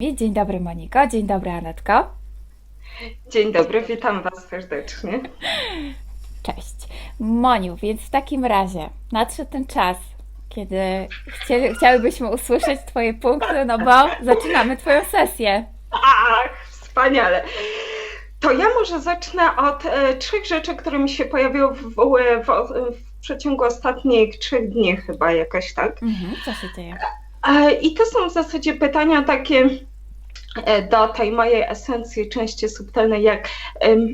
Dzień dobry Moniko, dzień dobry Anetko. Dzień dobry, witam Was serdecznie. Cześć. Moniu, więc w takim razie nadszedł ten czas, kiedy chciałybyśmy usłyszeć Twoje punkty, no bo zaczynamy Twoją sesję. Ach, wspaniale. To ja może zacznę od trzech rzeczy, które mi się pojawiły w przeciągu ostatnich 3 dni chyba jakoś tak. Co się dzieje? I to są w zasadzie pytania takie do tej mojej esencji części subtelnej, jak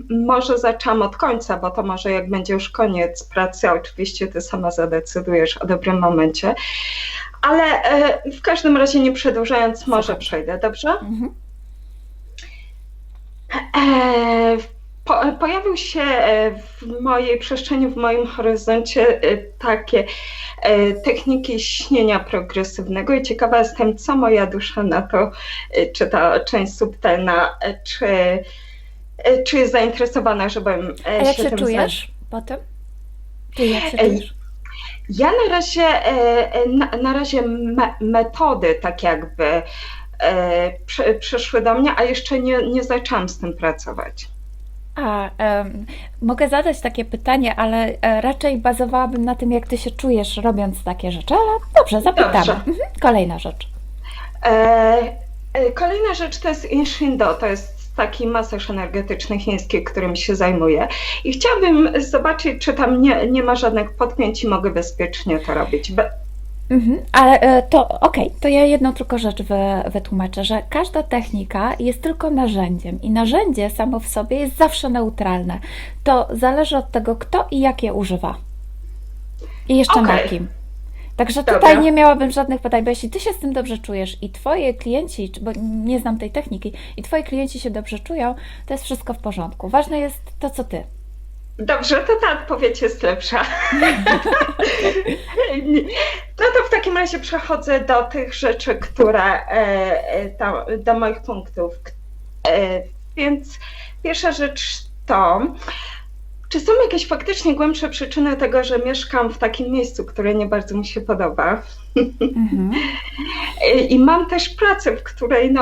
może zaczęłam od końca, bo to może jak będzie już koniec pracy, oczywiście Ty sama zadecydujesz o dobrym momencie, ale w każdym razie nie przedłużając, może przejdę, dobrze? E, Pojawił się w mojej przestrzeni, w moim horyzoncie takie techniki śnienia progresywnego i ciekawa jestem, co moja dusza na to, czy ta część subtelna, czy jest zainteresowana, żebym A jak się się tym czujesz po tym? Ty jak się czujesz? Ja na razie metody tak jakby przyszły do mnie, a jeszcze nie zaczęłam z tym pracować. Mogę zadać takie pytanie, ale raczej bazowałabym na tym, jak Ty się czujesz robiąc takie rzeczy, ale dobrze, zapytamy. Dobrze. Kolejna rzecz. Kolejna rzecz to jest Inshindo, to jest taki masaż energetyczny chiński, którym się zajmuję. I chciałabym zobaczyć, czy tam nie ma żadnych potknięć i mogę bezpiecznie to robić. Ale to okej, to ja jedną tylko rzecz wytłumaczę, że każda technika jest tylko narzędziem i narzędzie samo w sobie jest zawsze neutralne. To zależy od tego, kto i jak je używa. I jeszcze na Okej. kim. Także Dobra. tutaj nie miałabym żadnych pytań, bo jeśli Ty się z tym dobrze czujesz i Twoje klienci, bo nie znam tej techniki, i Twoi klienci się dobrze czują, to jest wszystko w porządku. Ważne jest to, co Ty. Dobrze, to ta odpowiedź jest lepsza. No to w takim razie przechodzę do tych rzeczy, do moich punktów. Więc pierwsza rzecz to, czy są jakieś faktycznie głębsze przyczyny tego, że mieszkam w takim miejscu, które nie bardzo mi się podoba? I mam też pracę, w której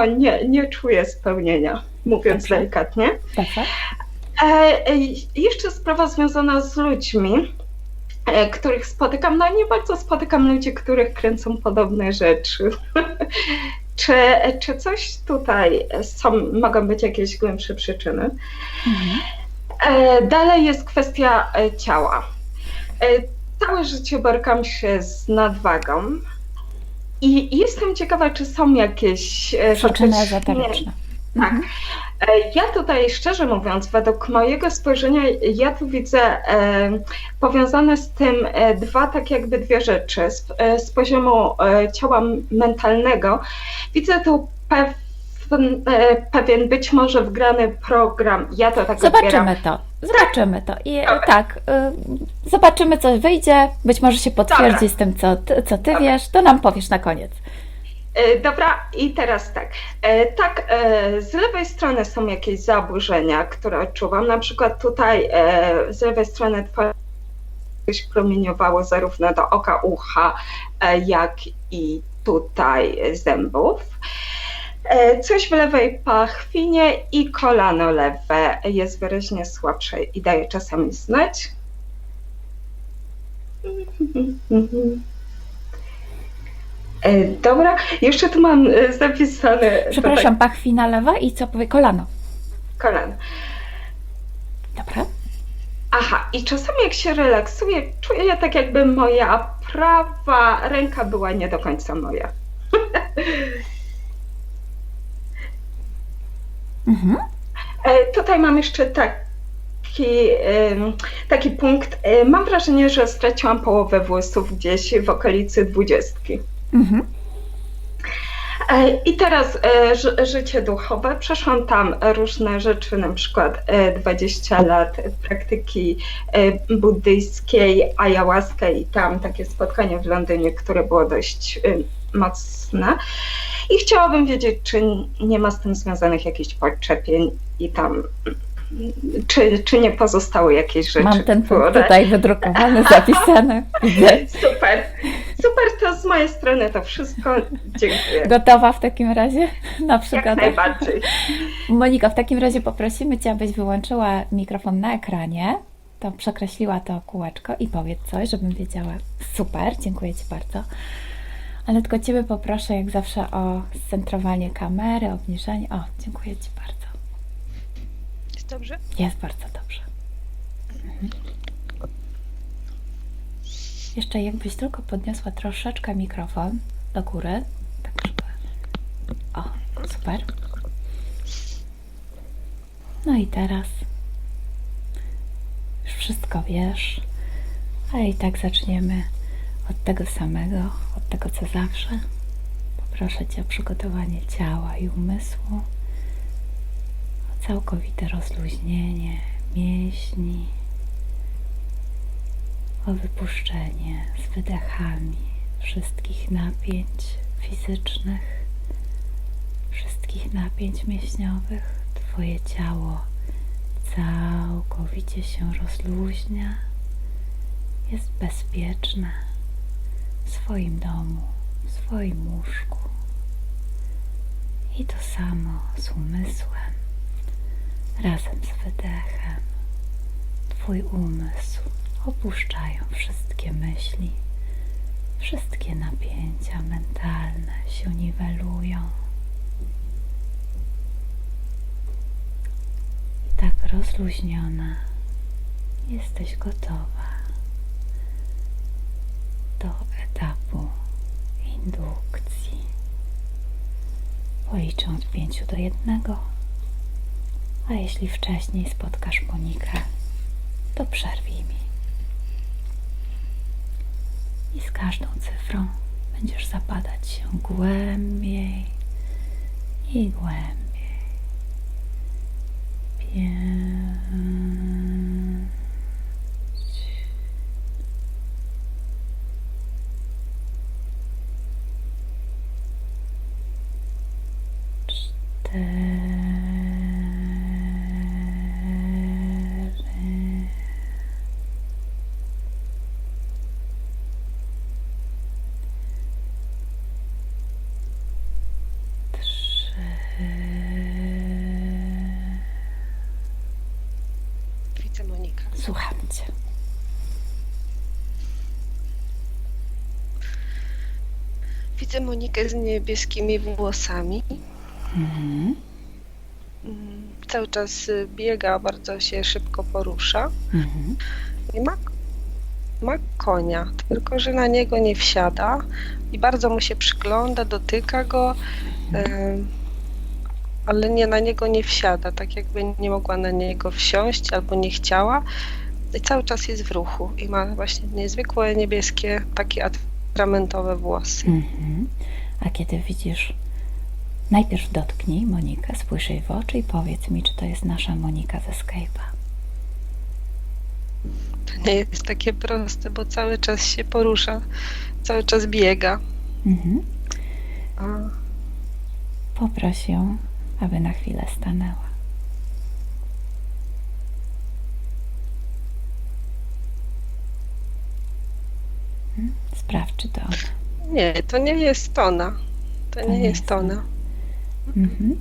nie czuję spełnienia, mówiąc Dobrze. delikatnie. Dobrze? Jeszcze sprawa związana z ludźmi, których spotykam. No nie bardzo spotykam ludzi, których kręcą podobne rzeczy. Czy coś tutaj mogą być jakieś głębsze przyczyny? Dalej jest kwestia ciała. Całe życie borykam się z nadwagą i jestem ciekawa, czy są jakieś Przyczyny faktycznie. ezoteryczne. Tak. Ja tutaj, szczerze mówiąc, według mojego spojrzenia, ja tu widzę powiązane z tym dwie rzeczy. Z poziomu ciała mentalnego widzę tu pewien być może wgrany program. Ja to tak odbieram. Zobaczymy to. I Dobra. tak, zobaczymy, co wyjdzie. Być może się potwierdzi Dobra. z tym, co Ty Dobra. wiesz. To nam powiesz na koniec. Dobra, i teraz tak. Z lewej strony są jakieś zaburzenia, które odczuwam. Na przykład tutaj z lewej strony coś promieniowało zarówno do oka, ucha, jak i tutaj zębów. Coś w lewej pachwinie i kolano lewe jest wyraźnie słabsze i daje czasami znać. Dobra, jeszcze tu mam zapisane Przepraszam, pachwina lewa i co powie? Kolano. kolano. Dobra. Aha, i czasami jak się relaksuję, czuję tak jakby moja prawa ręka była nie do końca moja. Tutaj mam jeszcze taki punkt. Mam wrażenie, że straciłam połowę włosów gdzieś w okolicy 20. I teraz życie duchowe. Przeszłam tam różne rzeczy, na przykład 20 lat praktyki buddyjskiej, ayahuasca i tam takie spotkanie w Londynie, które było dość mocne. I chciałabym wiedzieć, czy nie ma z tym związanych jakichś podczepień i tam Czy nie pozostały jakieś rzeczy, Mam ten punkt które... tutaj wydrukowany, zapisany. Widzę. Super, super, to z mojej strony to wszystko. Dziękuję. Gotowa w takim razie na Jak przygodę? najbardziej. Monika, w takim razie poprosimy Cię, abyś wyłączyła mikrofon na ekranie, to przekreśliła to kółeczko i powiedz coś, żebym wiedziała. Super, dziękuję Ci bardzo. Ale tylko Ciebie poproszę, jak zawsze, o scentrowanie kamery, obniżenie. O, dziękuję Ci bardzo. Jest dobrze? Jest bardzo dobrze. Jeszcze jakbyś tylko podniosła troszeczkę mikrofon do góry, tak żeby... O, super. No i teraz już wszystko wiesz, ale i tak zaczniemy od tego samego, od tego co zawsze. Poproszę Cię o przygotowanie ciała i umysłu, o całkowite rozluźnienie mięśni, o wypuszczenie z wydechami wszystkich napięć fizycznych, wszystkich napięć mięśniowych. Twoje ciało całkowicie się rozluźnia, jest bezpieczne w swoim domu, w swoim łóżku. I to samo z umysłem, razem z wydechem. Twój umysł opuszczają wszystkie myśli, wszystkie napięcia mentalne się niwelują. I tak rozluźniona jesteś gotowa do etapu indukcji. Policzę od 5 do 1, a jeśli wcześniej spotkasz Monikę, to przerwij mi. I z każdą cyfrą będziesz zapadać się głębiej i głębiej. 5, 4, 3. Widzę Monikę. Słucham Cię. Widzę Monikę z niebieskimi włosami. Mhm. Cały czas biega, bardzo się szybko porusza. Mhm. I ma konia, tylko że na niego nie wsiada i bardzo mu się przygląda, dotyka go, ale nie na niego nie wsiada, tak jakby nie mogła na niego wsiąść albo nie chciała. I cały czas jest w ruchu i ma właśnie niezwykłe niebieskie, takie atramentowe włosy. Mhm. A kiedy widzisz, najpierw dotknij Monikę, spójrz jej w oczy i powiedz mi, czy to jest nasza Monika ze Skype'a. To nie jest takie proste, bo cały czas się porusza, cały czas biega. Mhm. A Poproś ją, aby na chwilę stanęła. Sprawdź, czy to ona. nie, to nie jest ona. To nie jest ona. Mhm.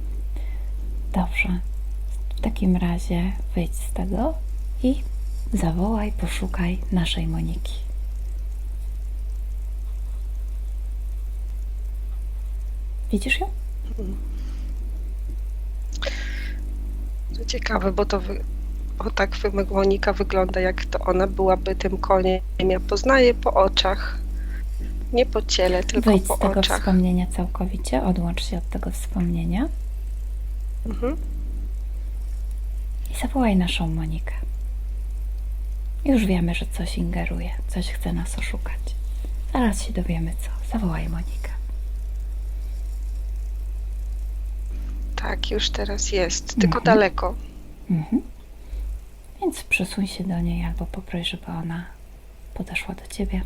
Dobrze. W takim razie wyjdź z tego i zawołaj, poszukaj naszej Moniki. Widzisz ją? To ciekawe, bo tak Monika wygląda, jak to ona byłaby tym koniem. Ja poznaję po oczach. Nie po ciele, tylko Wyjdź po z tego oczach. wspomnienia całkowicie, odłącz się od tego wspomnienia Mhm. i zawołaj naszą Monikę. Już wiemy, że coś ingeruje, coś chce nas oszukać. Zaraz się dowiemy co. Zawołaj Monikę. Tak, już teraz jest, tylko daleko. Mhm. Więc przysuń się do niej albo poproś, żeby ona podeszła do ciebie.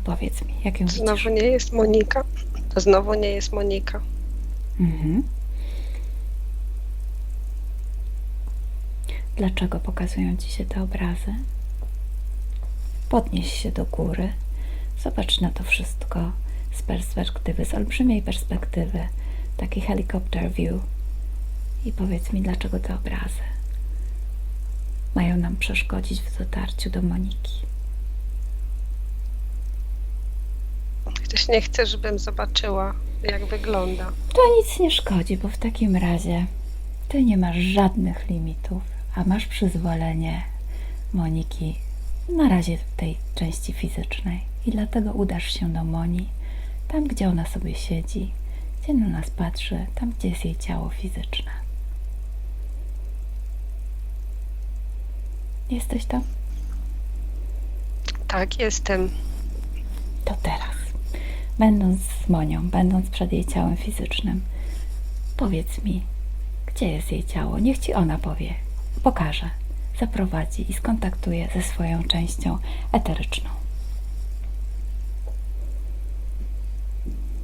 powiedz mi, jak ją widzisz? Znowu nie jest Monika. To znowu nie jest Monika. Mhm. Dlaczego pokazują Ci się te obrazy? Podnieś się do góry, zobacz na to wszystko z perspektywy, z olbrzymiej perspektywy, taki helicopter view i powiedz mi, dlaczego te obrazy mają nam przeszkodzić w dotarciu do Moniki. Ktoś nie chce, żebym zobaczyła, jak wygląda. To nic nie szkodzi, bo w takim razie Ty nie masz żadnych limitów, a masz przyzwolenie Moniki na razie w tej części fizycznej i dlatego udasz się do Moni, tam gdzie ona sobie siedzi, gdzie na nas patrzy, tam gdzie jest jej ciało fizyczne. Jesteś tam? Tak, jestem. To teraz, będąc z Monią, będąc przed jej ciałem fizycznym, powiedz mi, gdzie jest jej ciało? Niech Ci ona powie, pokaże, zaprowadzi i skontaktuje ze swoją częścią eteryczną.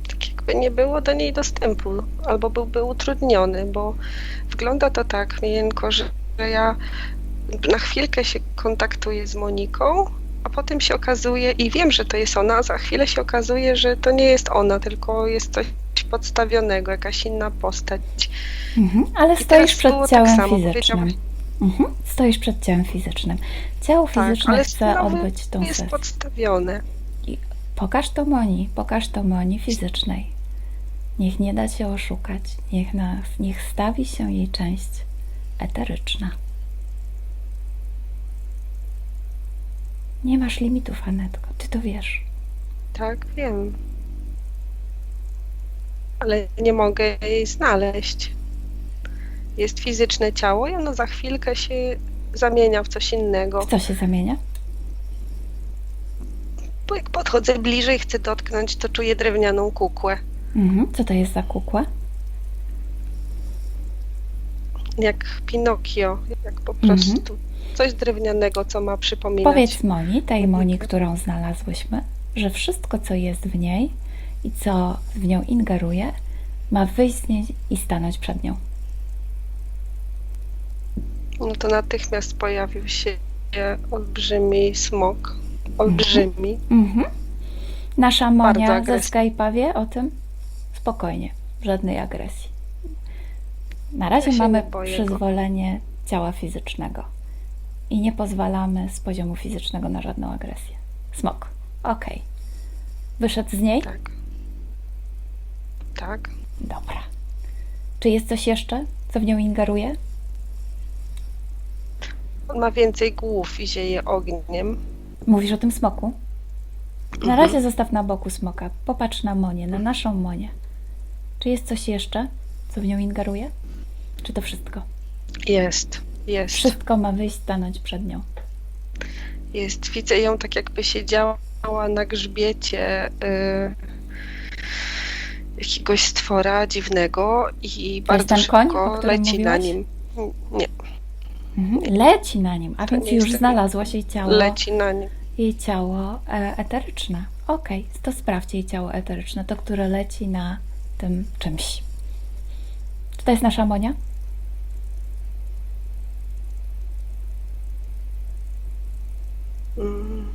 Tak jakby nie było do niej dostępu, albo byłby utrudniony, bo wygląda to tak, Milenko, że ja na chwilkę się kontaktuję z Moniką, a potem się okazuje, i wiem, że to jest ona, a za chwilę się okazuje, że to nie jest ona, tylko jest coś podstawionego, jakaś inna postać. Ale I stoisz teraz przed było ciałem tak samo, fizycznym. Stoisz przed ciałem fizycznym. Ciało Tak, fizyczne ale chce znowu odbyć tą jest sesję. podstawione. Pokaż to Moni fizycznej. Niech nie da się oszukać. Niech stawi się jej część eteryczna. Nie masz limitów, Anetko. Ty to wiesz. Tak, wiem. Ale nie mogę jej znaleźć. Jest fizyczne ciało i ono za chwilkę się zamienia w coś innego. W co się zamienia? Bo jak podchodzę bliżej, chcę dotknąć, to czuję drewnianą kukłę. Co to jest za kukła? Jak Pinokio, jak po prostu coś drewnianego, co ma przypominać. Powiedz Moni, tej Moni, którą znalazłyśmy, że wszystko, co jest w niej i co w nią ingeruje, ma wyjść z niej i stanąć przed nią. No to natychmiast pojawił się olbrzymi smok. Olbrzymi. Nasza Bardzo Monia ze agresywny. Skype'a wie o tym? Spokojnie, żadnej agresji. Na razie Ja się mamy nie boję go. przyzwolenie ciała fizycznego i nie pozwalamy z poziomu fizycznego na żadną agresję. Smok, okej. Wyszedł z niej? Tak. Tak. Dobra. Czy jest coś jeszcze, co w nią ingeruje? On ma więcej głów i zieje ogniem. Mówisz o tym smoku? Na razie zostaw na boku smoka. Popatrz na Monię, na naszą Monię. Czy jest coś jeszcze, co w nią ingeruje? Czy to wszystko? Jest. Wszystko ma wyjść, stanąć przed nią. Jest. Widzę ją tak, jakby siedziała na grzbiecie jakiegoś stwora dziwnego i To bardzo jest ten koń, o szybko którym leci na mówiłaś? nim. Nie, Leci na nim, a To więc nie jest już ten- znalazłaś jej ciało. leci na nim. Jej ciało eteryczne. Okej, to sprawdź jej ciało eteryczne, to które leci na tym czymś. Czy to jest nasza Monia? Mm.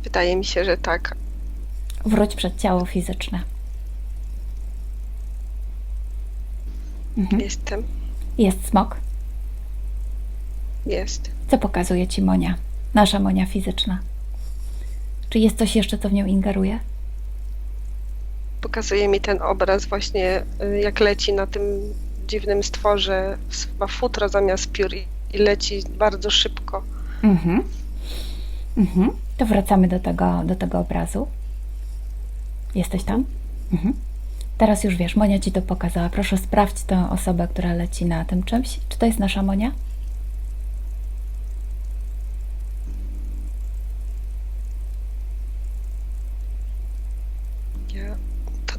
Wydaje mi się, że tak. Wróć przed ciało fizyczne. Jestem. Jest smok. Jest. Co pokazuje Ci Monia? Nasza Monia fizyczna. Czy jest coś jeszcze, co w nią ingeruje? Pokazuje mi ten obraz właśnie, jak leci na tym dziwnym stworze, chyba futro zamiast piór i leci bardzo szybko. To wracamy do tego obrazu. Jesteś tam? Teraz już wiesz, Monia Ci to pokazała. Proszę sprawdź tę osobę, która leci na tym czymś. Czy to jest nasza Monia?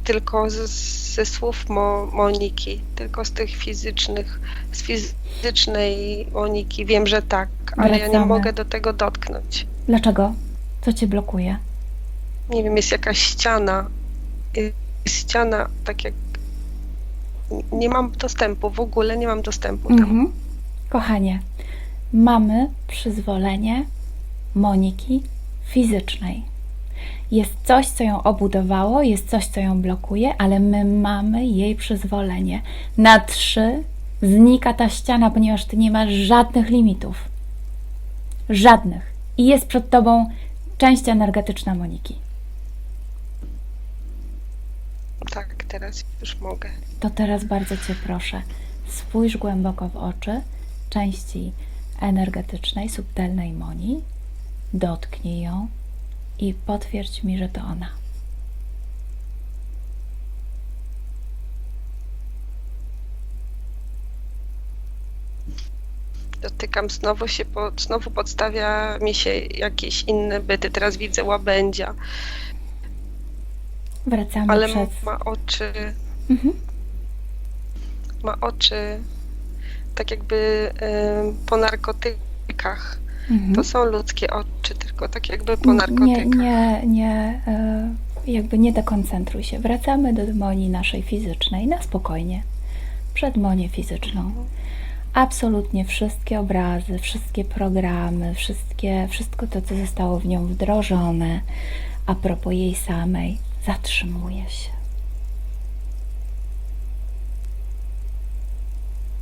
tylko ze słów Moniki, tylko z tych z fizycznej Moniki. Wiem, że tak, ale ja nie Wracamy. mogę do tego dotknąć. Dlaczego? Co cię blokuje? Nie wiem, jest jakaś ściana. Jest ściana, tak jak... Nie mam dostępu, w ogóle nie mam dostępu tam. Mhm. Kochanie, mamy przyzwolenie Moniki fizycznej. Jest coś, co ją obudowało, jest coś, co ją blokuje, ale my mamy jej przyzwolenie. Na 3 znika ta ściana, ponieważ ty nie masz żadnych limitów. Żadnych. I jest przed tobą część energetyczna Moniki. Tak, teraz już mogę. To teraz bardzo cię proszę, spójrz głęboko w oczy części energetycznej, subtelnej Moni, dotknij ją i potwierdź mi, że to ona. Dotykam, znowu podstawia mi się jakieś inne byty. Teraz widzę łabędzia, Wracamy ale przez... ma oczy, Mhm. ma oczy tak jakby po narkotykach. Mhm. To są ludzkie oczy, tylko tak jakby po narkotykach. Jakby nie dekoncentruj się. Wracamy do Moni naszej fizycznej, na spokojnie. Przed Monię fizyczną. Absolutnie wszystkie obrazy, wszystkie programy, wszystko to, co zostało w nią wdrożone, a propos jej samej, zatrzymuje się.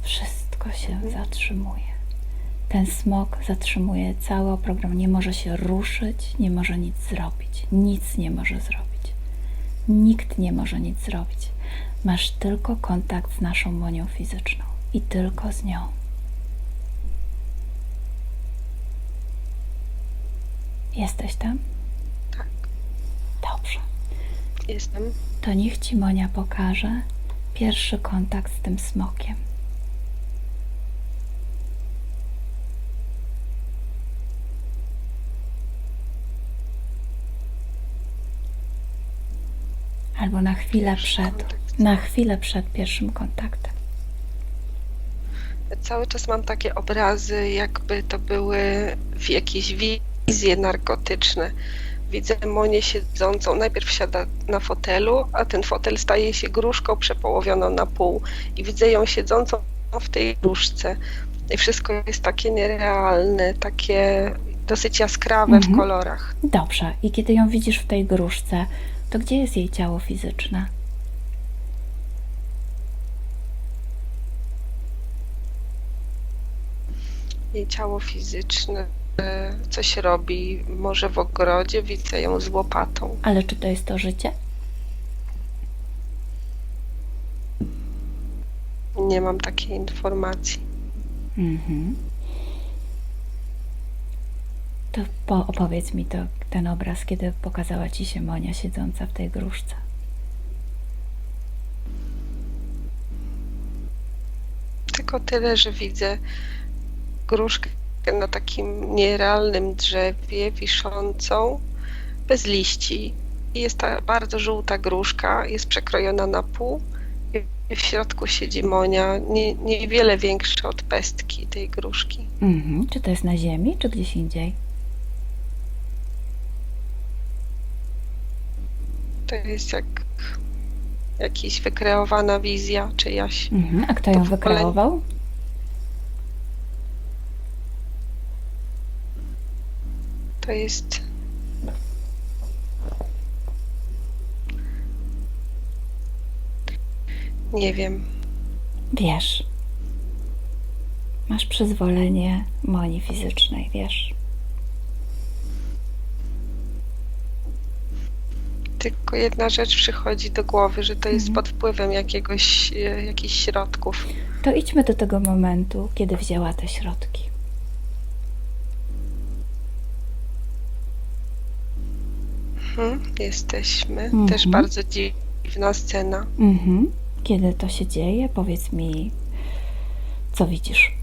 Wszystko się zatrzymuje. Ten smok zatrzymuje cały program, nie może się ruszyć, nie może nic zrobić. Nic nie może zrobić. Nikt nie może nic zrobić. Masz tylko kontakt z naszą Monią fizyczną i tylko z nią. Jesteś tam? Tak, Dobrze. jestem. To niech ci Monia pokaże pierwszy kontakt z tym smokiem. Albo na chwilę przed pierwszym kontaktem. Cały czas mam takie obrazy, jakby to były jakieś wizje narkotyczne. Widzę Monię siedzącą, najpierw siada na fotelu, a ten fotel staje się gruszką przepołowioną na pół. I widzę ją siedzącą w tej gruszce. I wszystko jest takie nierealne, takie dosyć jaskrawe w kolorach. Dobrze. I kiedy ją widzisz w tej gruszce, to gdzie jest jej ciało fizyczne? Jej ciało fizyczne coś robi, może w ogrodzie, widzę ją z łopatą. Ale czy to jest to życie? Nie mam takiej informacji. Mhm. To opowiedz mi ten obraz, kiedy pokazała ci się Monia siedząca w tej gruszce. Tylko tyle, że widzę gruszkę na takim nierealnym drzewie wiszącą, bez liści. I jest ta bardzo żółta gruszka, jest przekrojona na pół i w środku siedzi Monia, niewiele większa od pestki tej gruszki. Mhm. Czy to jest na ziemi, czy gdzieś indziej? To jest jak jakaś wykreowana wizja czyjaś. Mhm. A kto ją To w ogóle- wykreował? To jest... Nie wiem. Wiesz. Masz przyzwolenie Moni fizycznej, wiesz. Tylko jedna rzecz przychodzi do głowy, że to jest pod wpływem jakichś środków. To idźmy do tego momentu, kiedy wzięła te środki. Jesteśmy. Też bardzo dziwna scena. Mhm. Kiedy to się dzieje, powiedz mi, co widzisz?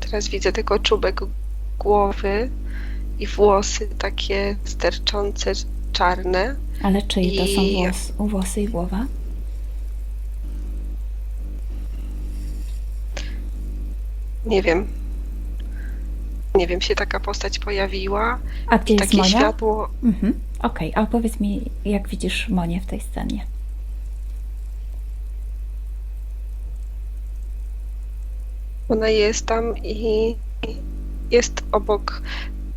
Teraz widzę tylko czubek głowy i włosy takie sterczące, czarne. Ale czyje to są I- włosy i głowa? Nie wiem. Nie wiem, się taka postać pojawiła. A gdzie jest Takie Monia? światło. Mhm. Okej, a powiedz mi, jak widzisz Monię w tej scenie? Ona jest tam i jest obok.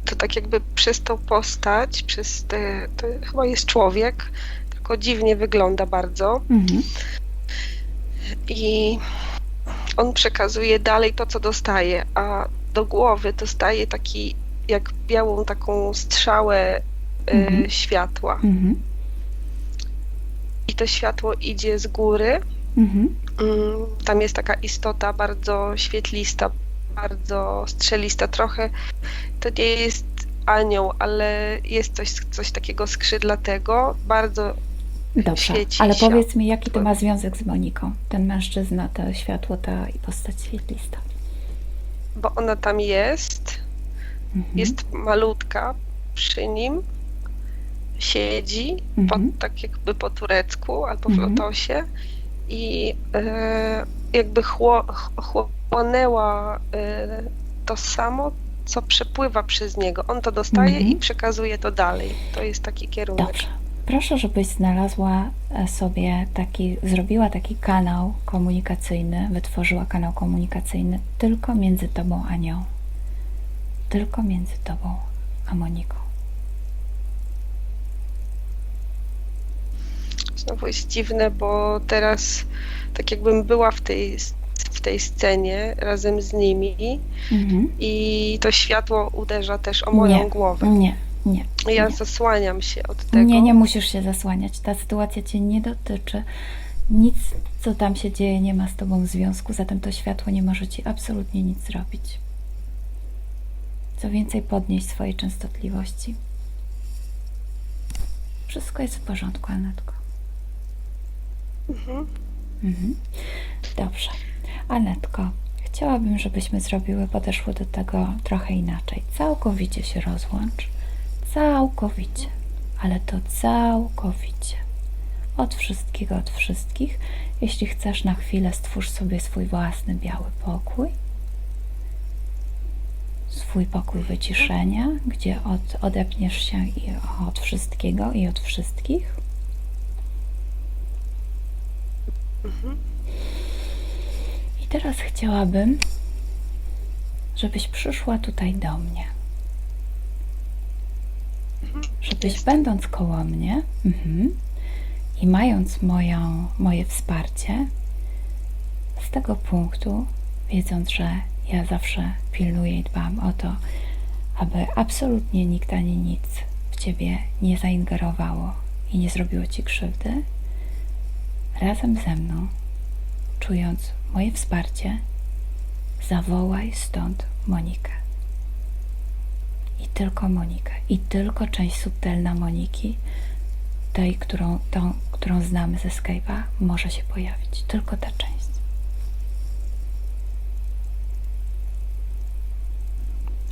To tak jakby przez tą postać, to chyba jest człowiek, tylko dziwnie wygląda bardzo. Mhm. I on przekazuje dalej to, co dostaje, a do głowy dostaje taki, jak białą taką strzałę światła. Mhm. I to światło idzie z góry. Mhm. Tam jest taka istota bardzo świetlista, bardzo strzelista. Trochę to nie jest anioł, ale jest coś takiego skrzydlatego. Bardzo Dobrze, świeci ale się. powiedz mi, jaki to ma związek z Moniką? Ten mężczyzna, to światło, ta postać świetlista. bo ona tam jest. Mhm. Jest malutka przy nim. Siedzi Mhm. tak jakby po turecku albo w Mhm. lotosie i jakby chłonęła to samo, co przepływa przez niego. On to dostaje Mhm. i przekazuje to dalej. To jest taki kierunek. Dobrze. Proszę, żebyś znalazła sobie zrobiła taki kanał komunikacyjny, wytworzyła kanał komunikacyjny tylko między tobą a nią. Tylko między tobą a Moniką. Znowu jest dziwne, bo teraz tak jakbym była w tej scenie razem z nimi Mhm. i to światło uderza też o moją Nie. głowę. Nie, nie. Ja nie. zasłaniam się od tego. Nie musisz się zasłaniać. Ta sytuacja cię nie dotyczy. Nic, co tam się dzieje, nie ma z tobą związku, zatem to światło nie może ci absolutnie nic zrobić. Co więcej, podnieś swojej częstotliwości. Wszystko jest w porządku, Anetko. Mhm. Mhm. Dobrze. Anetko, chciałabym, żebyśmy podeszły do tego trochę inaczej. Całkowicie się rozłącz. Całkowicie. Ale to całkowicie. Od wszystkiego, od wszystkich. Jeśli chcesz, na chwilę stwórz sobie swój własny biały pokój. Swój pokój wyciszenia, gdzie odepniesz się od wszystkiego i od wszystkich. Mhm. I teraz chciałabym, żebyś przyszła tutaj do mnie. Żebyś będąc koło mnie i mając moje wsparcie, z tego punktu, wiedząc, że ja zawsze pilnuję i dbam o to, aby absolutnie nikt ani nic w ciebie nie zaingerowało i nie zrobiło ci krzywdy, razem ze mną, czując moje wsparcie, zawołaj stąd Monikę. I tylko Monikę. I tylko część subtelna Moniki, tej, którą znamy ze Skype'a, może się pojawić. Tylko ta część.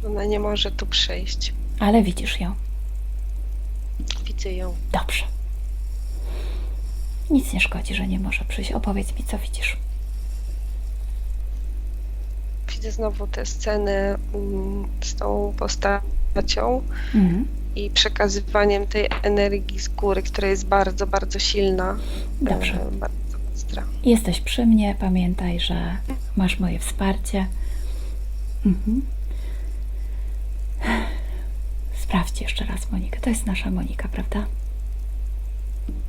Ona nie może tu przyjść. Ale widzisz ją. Widzę ją. Dobrze. Nic nie szkodzi, że nie może przyjść. Opowiedz mi, co widzisz. Widzę znowu tę scenę z tą postacią i przekazywaniem tej energii z góry, która jest bardzo, bardzo silna. Dobrze. Bardzo ostra. Jesteś przy mnie. Pamiętaj, że masz moje wsparcie. Sprawdź jeszcze raz Monikę. To jest nasza Monika, prawda?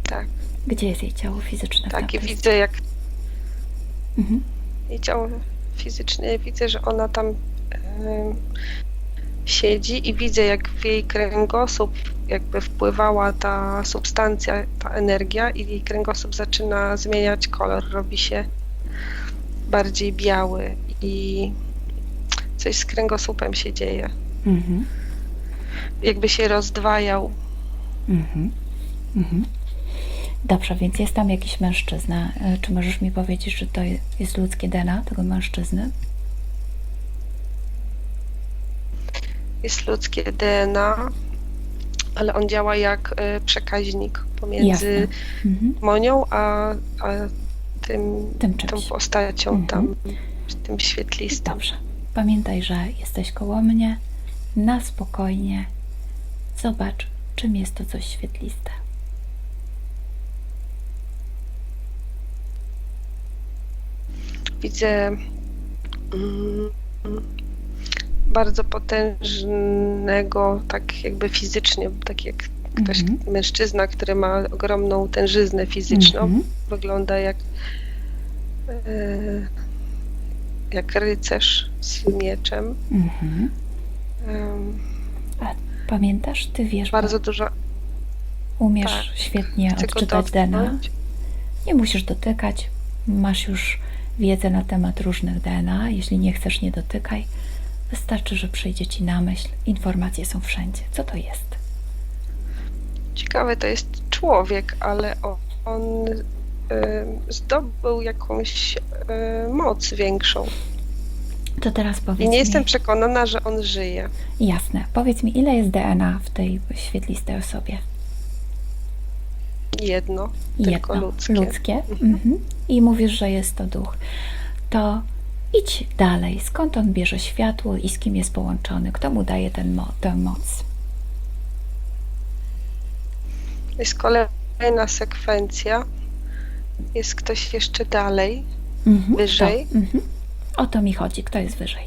Tak. Gdzie jest jej ciało fizyczne? Tak, i tamtej widzę, jak Mhm. jej ciało fizycznie, widzę, że ona tam siedzi i widzę, jak w jej kręgosłup jakby wpływała ta substancja, ta energia i jej kręgosłup zaczyna zmieniać kolor, robi się bardziej biały i coś z kręgosłupem się dzieje. Mhm. Jakby się rozdwajał. Mhm. Mhm. Dobrze, więc jest tam jakiś mężczyzna. Czy możesz mi powiedzieć, że to jest ludzkie DNA tego mężczyzny? Jest ludzkie DNA. ale on działa jak przekaźnik pomiędzy Jasne. Mhm. Monią a Tym tą czymś. postacią Mhm. tam, tym świetlistym. Dobrze. Pamiętaj, że jesteś koło mnie, na spokojnie. Zobacz, czym jest to coś świetliste. Widzę bardzo potężnego, tak jakby fizycznie, tak jak ktoś, mężczyzna, który ma ogromną tężyznę fizyczną, Mhm. wygląda jak rycerz z mieczem. Mhm. Em, Pamiętasz, ty wiesz, Bardzo bo dużo. umiesz tak. świetnie Chcę go odczytać DNA. dotknąć. Nie musisz dotykać. Masz już wiedzę na temat różnych DNA. Jeśli nie chcesz, nie dotykaj. Wystarczy, że przyjdzie ci na myśl. Informacje są wszędzie. Co to jest? Ciekawe, to jest człowiek, ale on zdobył jakąś moc większą. To teraz powiedz I nie jestem mi. przekonana, że on żyje. Jasne. Powiedz mi, ile jest DNA w tej świetlistej osobie? Jedno, tylko ludzkie. Ludzkie. Mhm. I mówisz, że jest to duch. To idź dalej. Skąd on bierze światło i z kim jest połączony? Kto mu daje tę moc? Jest kolejna sekwencja. Jest ktoś jeszcze dalej, Mhm. wyżej. Kto? Mhm. O to mi chodzi. Kto jest wyżej?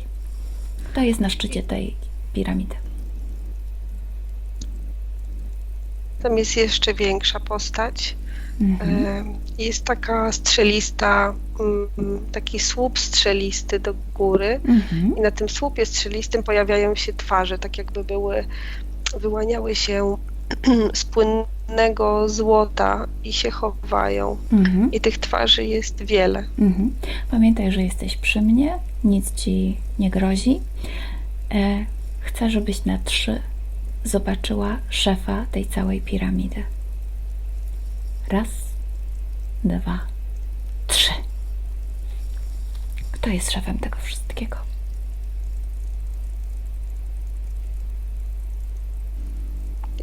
Kto jest na szczycie tej piramidy? Tam jest jeszcze większa postać. Mhm. Jest taka strzelista, taki słup strzelisty do góry. Mhm. I na tym słupie strzelistym pojawiają się twarze, tak jakby wyłaniały się z płynnego złota i się chowają. Mhm. I tych twarzy jest wiele. Mhm. Pamiętaj, że jesteś przy mnie, nic ci nie grozi. Chcę, żebyś na 3 zobaczyła szefa tej całej piramidy. 1, 2, 3. Kto jest szefem tego wszystkiego?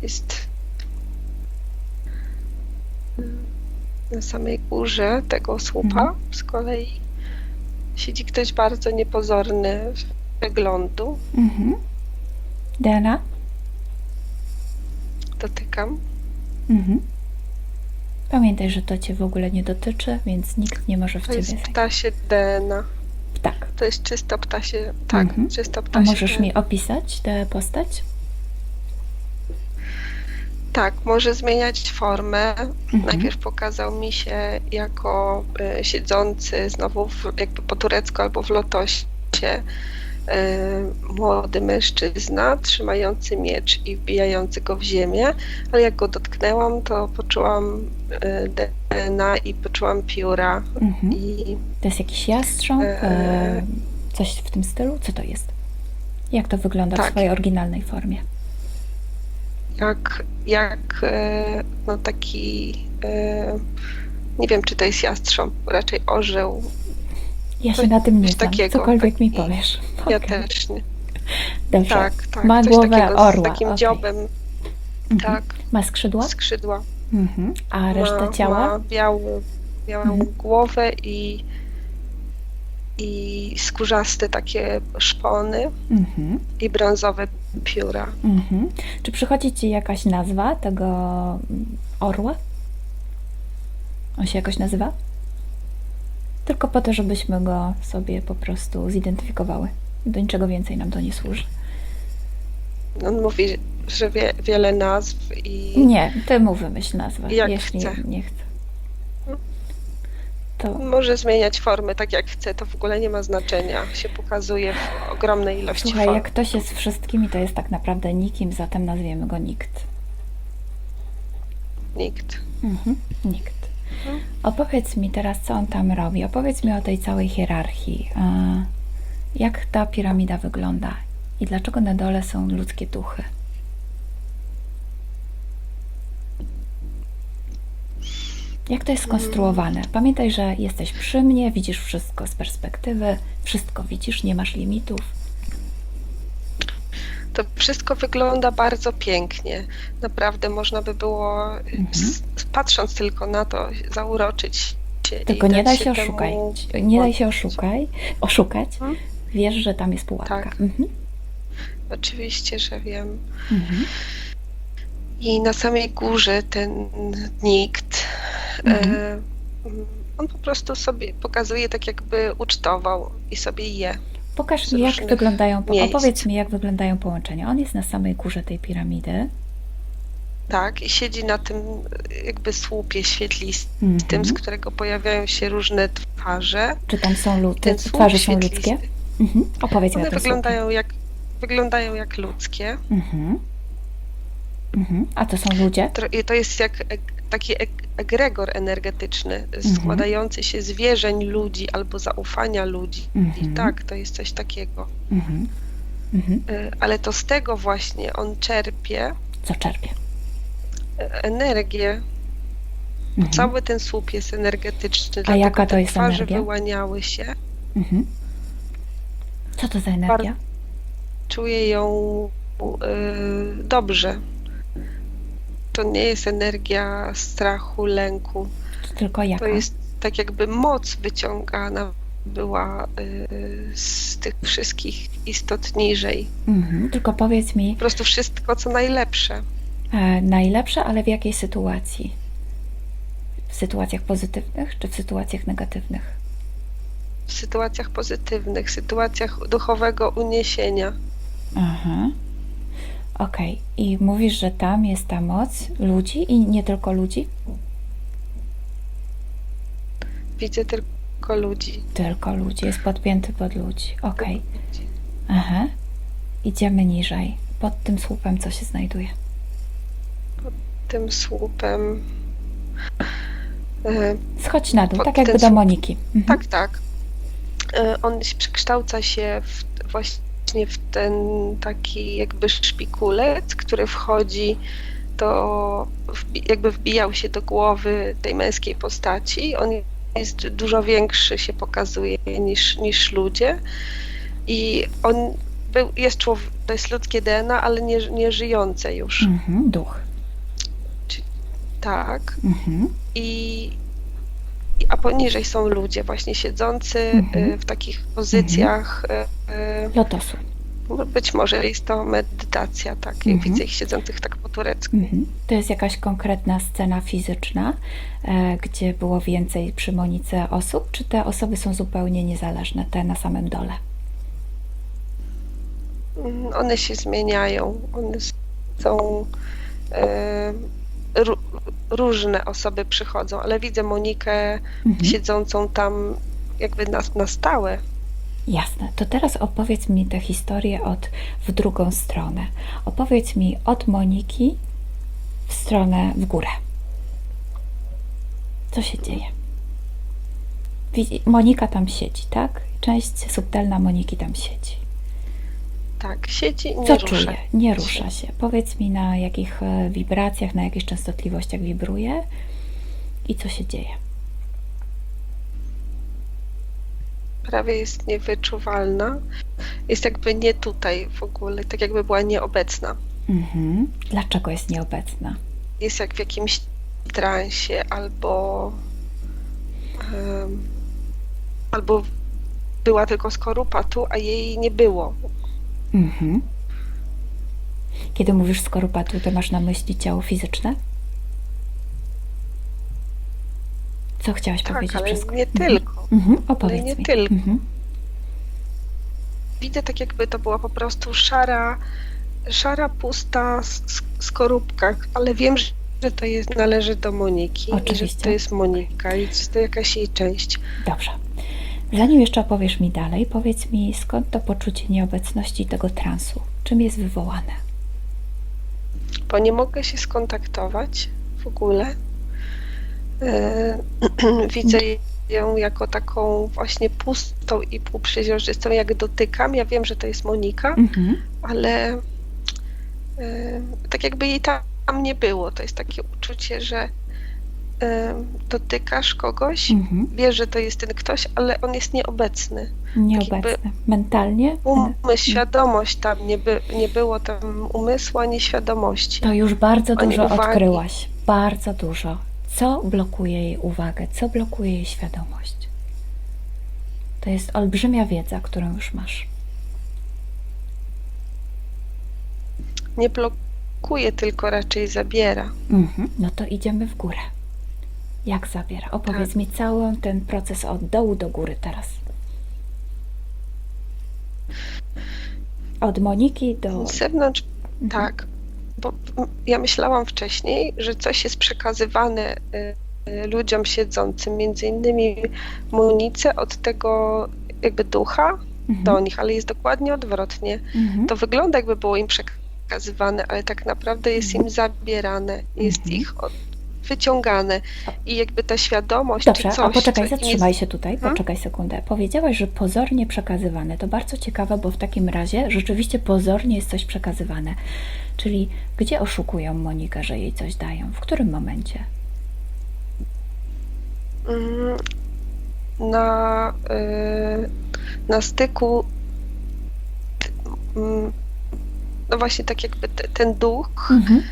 Jest na samej górze tego słupa z kolei siedzi ktoś bardzo niepozorny wyglądu. Mhm. DNA? Dotykam. Mhm. Pamiętaj, że to cię w ogóle nie dotyczy, więc nikt nie może w To ciebie jest zajść. ptasie DNA. Ptak. To jest czysto ptasie, tak, Mhm. czysto A ptasie możesz DNA. mi opisać tę postać? Tak, może zmieniać formę. Mhm. Najpierw pokazał mi się jako siedzący znowu jakby po turecku albo w lotosie młody mężczyzna trzymający miecz i wbijający go w ziemię, ale jak go dotknęłam, to poczułam DNA i poczułam pióra. Mhm. I To jest jakiś jastrząb? Coś w tym stylu? Co to jest? Jak to wygląda w Tak. swojej oryginalnej formie? jak no taki, nie wiem, czy to jest jastrząb, raczej orzeł. Ja się na tym nie coś znam. takiego, Cokolwiek mi taki- powiesz. Ja Okej. też nie. Dobrze. Tak, Ma coś głowę takiego orła. z takim okej. dziobem, Mhm. tak, Ma skrzydła? skrzydła. Mhm. A resztę Ma ciała? białą Mhm. głowę i skórzaste takie szpony Mhm. i brązowe pióra. Mhm. Czy przychodzi ci jakaś nazwa tego orła? On się jakoś nazywa? Tylko po to, żebyśmy go sobie po prostu zidentyfikowały. Do niczego więcej nam to nie służy. On mówi, że wiele nazw i Nie, ty mu wymyśl nazwę, Jak jeśli chce. nie chce. To może zmieniać formę tak jak chce, to w ogóle nie ma znaczenia. Się pokazuje w ogromnej ilości słuchaj, form. jak ktoś jest wszystkimi, to jest tak naprawdę nikim, zatem nazwiemy go nikt. Nikt. Mhm. Nikt. Mhm. Opowiedz mi teraz, co on tam robi. Opowiedz mi o tej całej hierarchii. Jak ta piramida wygląda i dlaczego na dole są ludzkie duchy? Jak to jest skonstruowane? Pamiętaj, że jesteś przy mnie, widzisz wszystko z perspektywy, wszystko widzisz, nie masz limitów. To wszystko wygląda bardzo pięknie. Naprawdę można by było, patrząc tylko na to, zauroczyć się. Tylko i nie dać daj się temu oszukać. Nie daj się podjąć. oszukać. Mhm. Wiesz, że tam jest pułapka. Tak. Mhm. Oczywiście, że wiem. Mhm. I na samej górze ten nikt, on po prostu sobie pokazuje, tak jakby ucztował i sobie je. Pokaż z mi, jak różnych wyglądają, miejsc. opowiedz mi, jak wyglądają połączenia. On jest na samej górze tej piramidy. Tak, i siedzi na tym jakby słupie świetlistym, z którego pojawiają się różne twarze. Czy tam są Ten słup twarze są świetlisty. ludzkie? Opowiedz mi o One tym wyglądają jak ludzkie. A to są ludzie? To jest jak taki egregor energetyczny, składający się z wierzeń ludzi albo zaufania ludzi. Tak, to jest coś takiego. Ale to z tego właśnie on czerpie Co czerpie? energię. Cały ten słup jest energetyczny, A dlatego jaka to te jest twarze energia? wyłaniały się. Co to za energia? Czuję ją dobrze. To nie jest energia strachu, lęku. Tylko jaka? To jest tak jakby moc wyciągana była z tych wszystkich istot niżej. Tylko powiedz mi, Po prostu wszystko, co najlepsze. najlepsze, ale w jakiej sytuacji? W sytuacjach pozytywnych, czy w sytuacjach negatywnych? W sytuacjach pozytywnych, w sytuacjach duchowego uniesienia. Aha. Okej. I mówisz, że tam jest ta moc ludzi i nie tylko ludzi? Widzę tylko ludzi. Tylko ludzi. Jest podpięty pod ludzi. Okej. Aha. Idziemy niżej. Pod tym słupem co się znajduje? Tym słupem. Schodź na dół, Pod tak ten jakby do słup. Moniki. Tak. On przekształca się właśnie w ten taki jakby szpikulec, który wchodzi jakby wbijał się do głowy tej męskiej postaci. On jest dużo większy, się pokazuje niż ludzie. I on jest człowiek, to jest ludzkie DNA, ale nie żyjące już. Duch. Tak. A poniżej są ludzie właśnie siedzący w takich pozycjach. Lotosu. Być może jest to medytacja, tak. Widzę ich siedzących tak po turecku. To jest jakaś konkretna scena fizyczna, gdzie było więcej przy Monice osób, czy te osoby są zupełnie niezależne, te na samym dole? One się zmieniają. One są różne osoby przychodzą, ale widzę Monikę siedzącą tam jakby na stałe. Jasne. To teraz opowiedz mi tę historię w drugą stronę. Opowiedz mi od Moniki w stronę w górę. Co się dzieje? Monika tam siedzi, tak? Część subtelna Moniki tam siedzi. Tak, siedzi i nie Co rusza. czuje? Nie rusza się. Powiedz mi, na jakich wibracjach, na jakich częstotliwościach wibruje i co się dzieje. Prawie jest niewyczuwalna. Jest jakby nie tutaj w ogóle, tak jakby była nieobecna. Dlaczego jest nieobecna? Jest jak w jakimś transie albo była tylko skorupa tu, a jej nie było. Kiedy mówisz skorupatu, to masz na myśli ciało fizyczne? Co chciałaś powiedzieć? Tak, ale przez... nie tylko. Opowiedz Ale nie mi. tylko. Widzę tak jakby to była po prostu szara pusta skorupka, ale wiem, że to należy do Moniki. Oczywiście. I że to jest Monika i jest to jakaś jej część. Dobrze. Zanim jeszcze opowiesz mi dalej, powiedz mi, skąd to poczucie nieobecności tego transu? Czym jest wywołane? Bo nie mogę się skontaktować w ogóle. Widzę ją jako taką właśnie pustą i półprzeźroczystą, jak dotykam. Ja wiem, że to jest Monika, ale tak jakby jej tam nie było. To jest takie uczucie, że dotykasz kogoś, Mhm. wiesz, że to jest ten ktoś, ale on jest nieobecny. Nieobecny. Mentalnie? Umysł, świadomość tam, nie było tam umysłu ani świadomości. To już bardzo Ani dużo uwagi. odkryłaś. Bardzo dużo. Co blokuje jej uwagę? Co blokuje jej świadomość? To jest olbrzymia wiedza, którą już masz. Nie blokuje, tylko raczej zabiera. Mhm. No to idziemy w górę. Jak zabiera? Opowiedz mi cały ten proces od dołu do góry teraz. Od Moniki do... Z zewnątrz, Mhm. tak. Bo ja myślałam wcześniej, że coś jest przekazywane ludziom siedzącym, między innymi Monice, od tego jakby ducha do nich, ale jest dokładnie odwrotnie. Mhm. To wygląda, jakby było im przekazywane, ale tak naprawdę jest im zabierane, jest ich wyciągane i jakby ta świadomość Dobrze, czy coś, a poczekaj, co zatrzymaj się tutaj, Mhm. poczekaj sekundę. Powiedziałaś, że pozornie przekazywane. To bardzo ciekawe, bo w takim razie rzeczywiście pozornie jest coś przekazywane. Czyli gdzie oszukują Monikę, że jej coś dają? W którym momencie? Na styku no właśnie tak jakby ten duch, Mhm.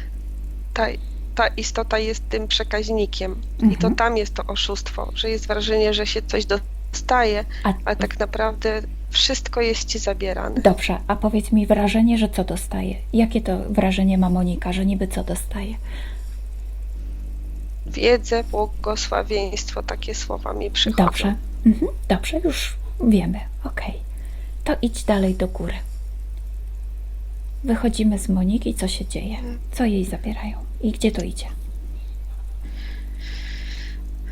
ta istota jest tym przekaźnikiem i to tam jest to oszustwo, że jest wrażenie, że się coś dostaje, ale tak naprawdę wszystko jest ci zabierane. Dobrze, a powiedz mi wrażenie, że co dostaje? Jakie to wrażenie ma Monika, że niby co dostaje? Wiedzę, błogosławieństwo, takie słowa mi przychodzą. Dobrze, dobrze, już wiemy, okej. To idź dalej do góry. Wychodzimy z Moniki, co się dzieje? Co jej zabierają? I gdzie to idzie?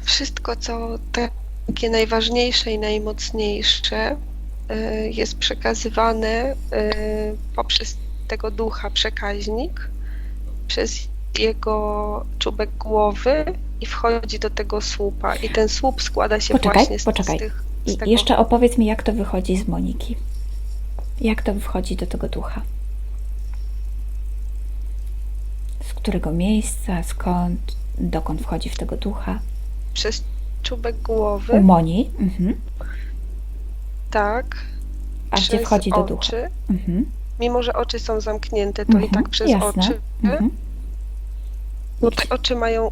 Wszystko, co takie najważniejsze i najmocniejsze jest przekazywane poprzez tego ducha przekaźnik, przez jego czubek głowy i wchodzi do tego słupa. I ten słup składa się właśnie z tych... I jeszcze opowiedz mi, jak to wychodzi z Moniki. Jak to wchodzi do tego ducha? Z którego miejsca, skąd, dokąd wchodzi w tego ducha? Przez czubek głowy. U Moni. Tak. A gdzie wchodzi do ducha? Oczy. Mimo że oczy są zamknięte, to i tak przez oczy. Bo te oczy mają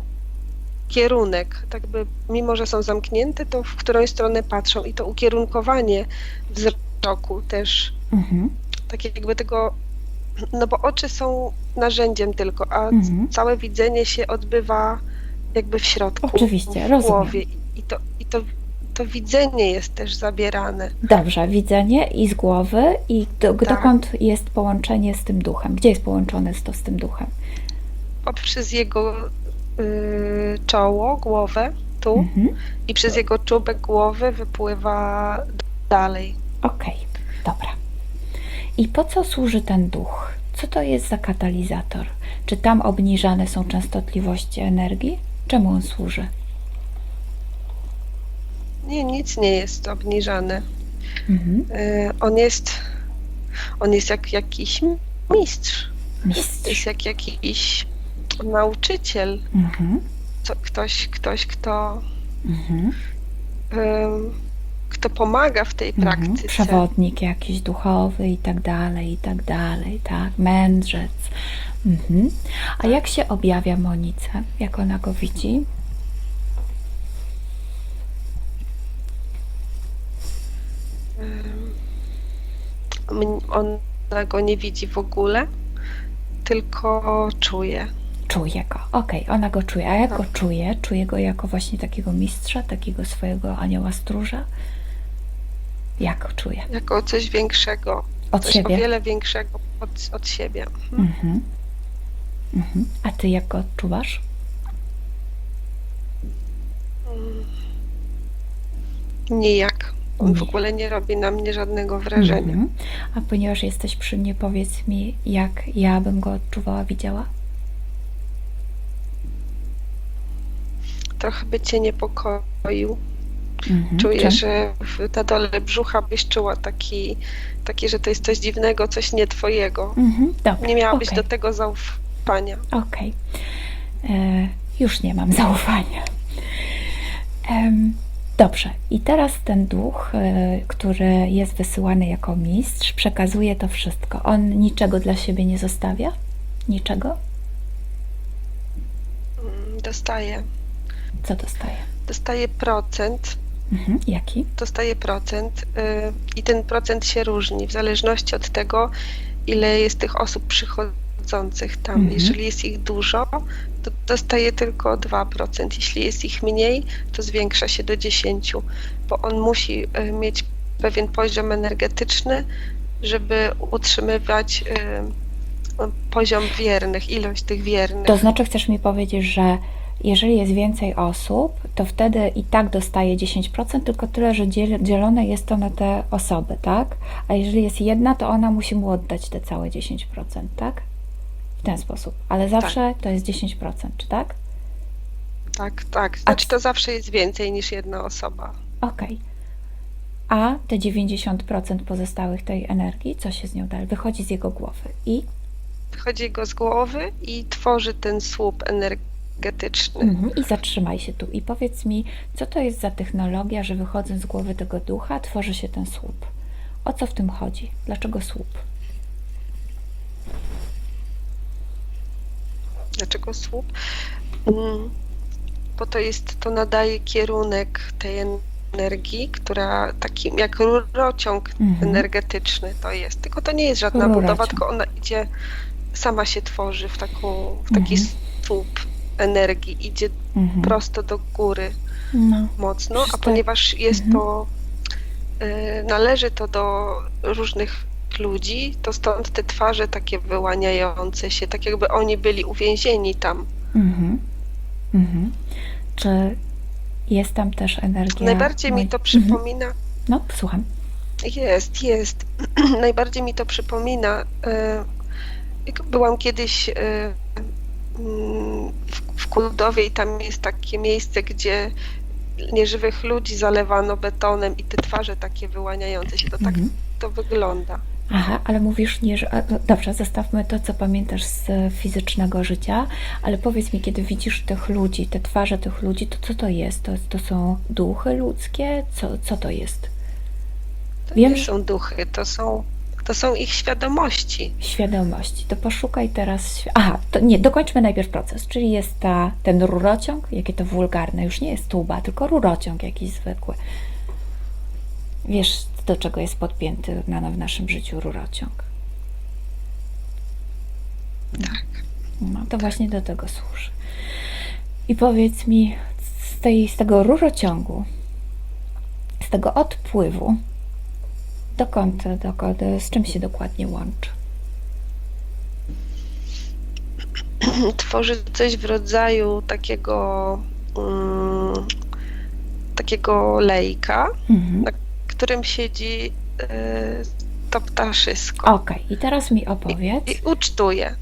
kierunek, tak by, mimo że są zamknięte, to w którą stronę patrzą i to ukierunkowanie wzroku też, tak jakby tego, no bo oczy są narzędziem tylko, a całe widzenie się odbywa jakby w środku, oczywiście, w rozumiem. głowie i to widzenie jest też zabierane. Dobrze, widzenie i z głowy i dokąd jest połączenie z tym duchem? Gdzie jest połączone z tym duchem? Poprzez jego czoło, głowę, tu i przez jego czubek głowy wypływa dalej. Okej, dobra. I po co służy ten duch? Co to jest za katalizator? Czy tam obniżane są częstotliwości energii? Czemu on służy? Nie, nic nie jest obniżane. On jest jak jakiś mistrz. Jest jak jakiś nauczyciel. Ktoś, kto pomaga w tej praktyce. Przewodnik jakiś duchowy i tak dalej, tak? Mędrzec. A jak się objawia Monice? Jak ona go widzi? Ona go nie widzi w ogóle, tylko czuje. Czuje go, okej, ona go czuje. A jak go czuje? Czuje go jako właśnie takiego mistrza, takiego swojego anioła stróża? Jak go czuje? Jako coś większego. Od coś siebie? o wiele większego od siebie. A ty jak go odczuwasz? Nijak. On w ogóle nie robi na mnie żadnego wrażenia. A ponieważ jesteś przy mnie, powiedz mi, jak ja bym go odczuwała, widziała? Trochę by cię niepokoił. Czuję, że na dole brzucha byś czuła taki, że to jest coś dziwnego, coś nie twojego. Dobra, Nie miałabyś do tego zaufania. Okej. Już nie mam zaufania. Dobrze, i teraz ten duch, który jest wysyłany jako mistrz, przekazuje to wszystko. On niczego dla siebie nie zostawia? Niczego? Dostaje. Co dostaje? Dostaje procent. Jaki? Dostaje procent i ten procent się różni w zależności od tego, ile jest tych osób przychodzących tam. Jeżeli jest ich dużo, to dostaje tylko 2%. Jeśli jest ich mniej, to zwiększa się do 10%, bo on musi mieć pewien poziom energetyczny, żeby utrzymywać poziom wiernych, ilość tych wiernych. To znaczy chcesz mi powiedzieć, że jeżeli jest więcej osób, to wtedy i tak dostaje 10%, tylko tyle, że dzielone jest to na te osoby, tak? A jeżeli jest jedna, to ona musi mu oddać te całe 10%, tak? W ten sposób. Ale zawsze to jest 10%, czy tak? Tak. Znaczy to zawsze jest więcej niż jedna osoba. Okej. A te 90% pozostałych tej energii, co się z nią dalej? Wychodzi z jego głowy i? Wychodzi go z głowy i tworzy ten słup energetyczny. I zatrzymaj się tu i powiedz mi, co to jest za technologia, że wychodząc z głowy tego ducha, tworzy się ten słup. O co w tym chodzi? Dlaczego słup? Dlaczego słup? Bo to nadaje kierunek tej energii, która taki jak rurociąg energetyczny to jest. Tylko to nie jest żadna budowa, tylko ona idzie, sama się tworzy w taki słup energii, idzie prosto do góry mocno, a ponieważ jest to, należy to do różnych ludzi, to stąd te twarze takie wyłaniające się, tak jakby oni byli uwięzieni tam. Czy jest tam też energia? Najbardziej mi to przypomina... No, słucham. Jest. Najbardziej mi to przypomina... Byłam kiedyś w Kudowie i tam jest takie miejsce, gdzie nieżywych ludzi zalewano betonem i te twarze takie wyłaniające się, to tak to wygląda. Aha, ale mówisz nie, że... Dobrze, zostawmy to, co pamiętasz z fizycznego życia, ale powiedz mi, kiedy widzisz tych ludzi, te twarze tych ludzi, to co to jest? To są duchy ludzkie? Co to jest? To nie są duchy, to są ich świadomości. Świadomości. To poszukaj teraz... Aha, to nie, dokończmy najpierw proces, czyli jest ten rurociąg, jakie to wulgarne, już nie jest tuba, tylko rurociąg jakiś zwykły. Wiesz, do czego jest podpięty w naszym życiu rurociąg? Tak. No, to właśnie do tego służy. I powiedz mi, z tego rurociągu, z tego odpływu, dokąd, z czym się dokładnie łączy? Tworzy coś w rodzaju takiego lejka, na którym siedzi to ptaszysko. Okej, i teraz mi opowiedz. I ucztuje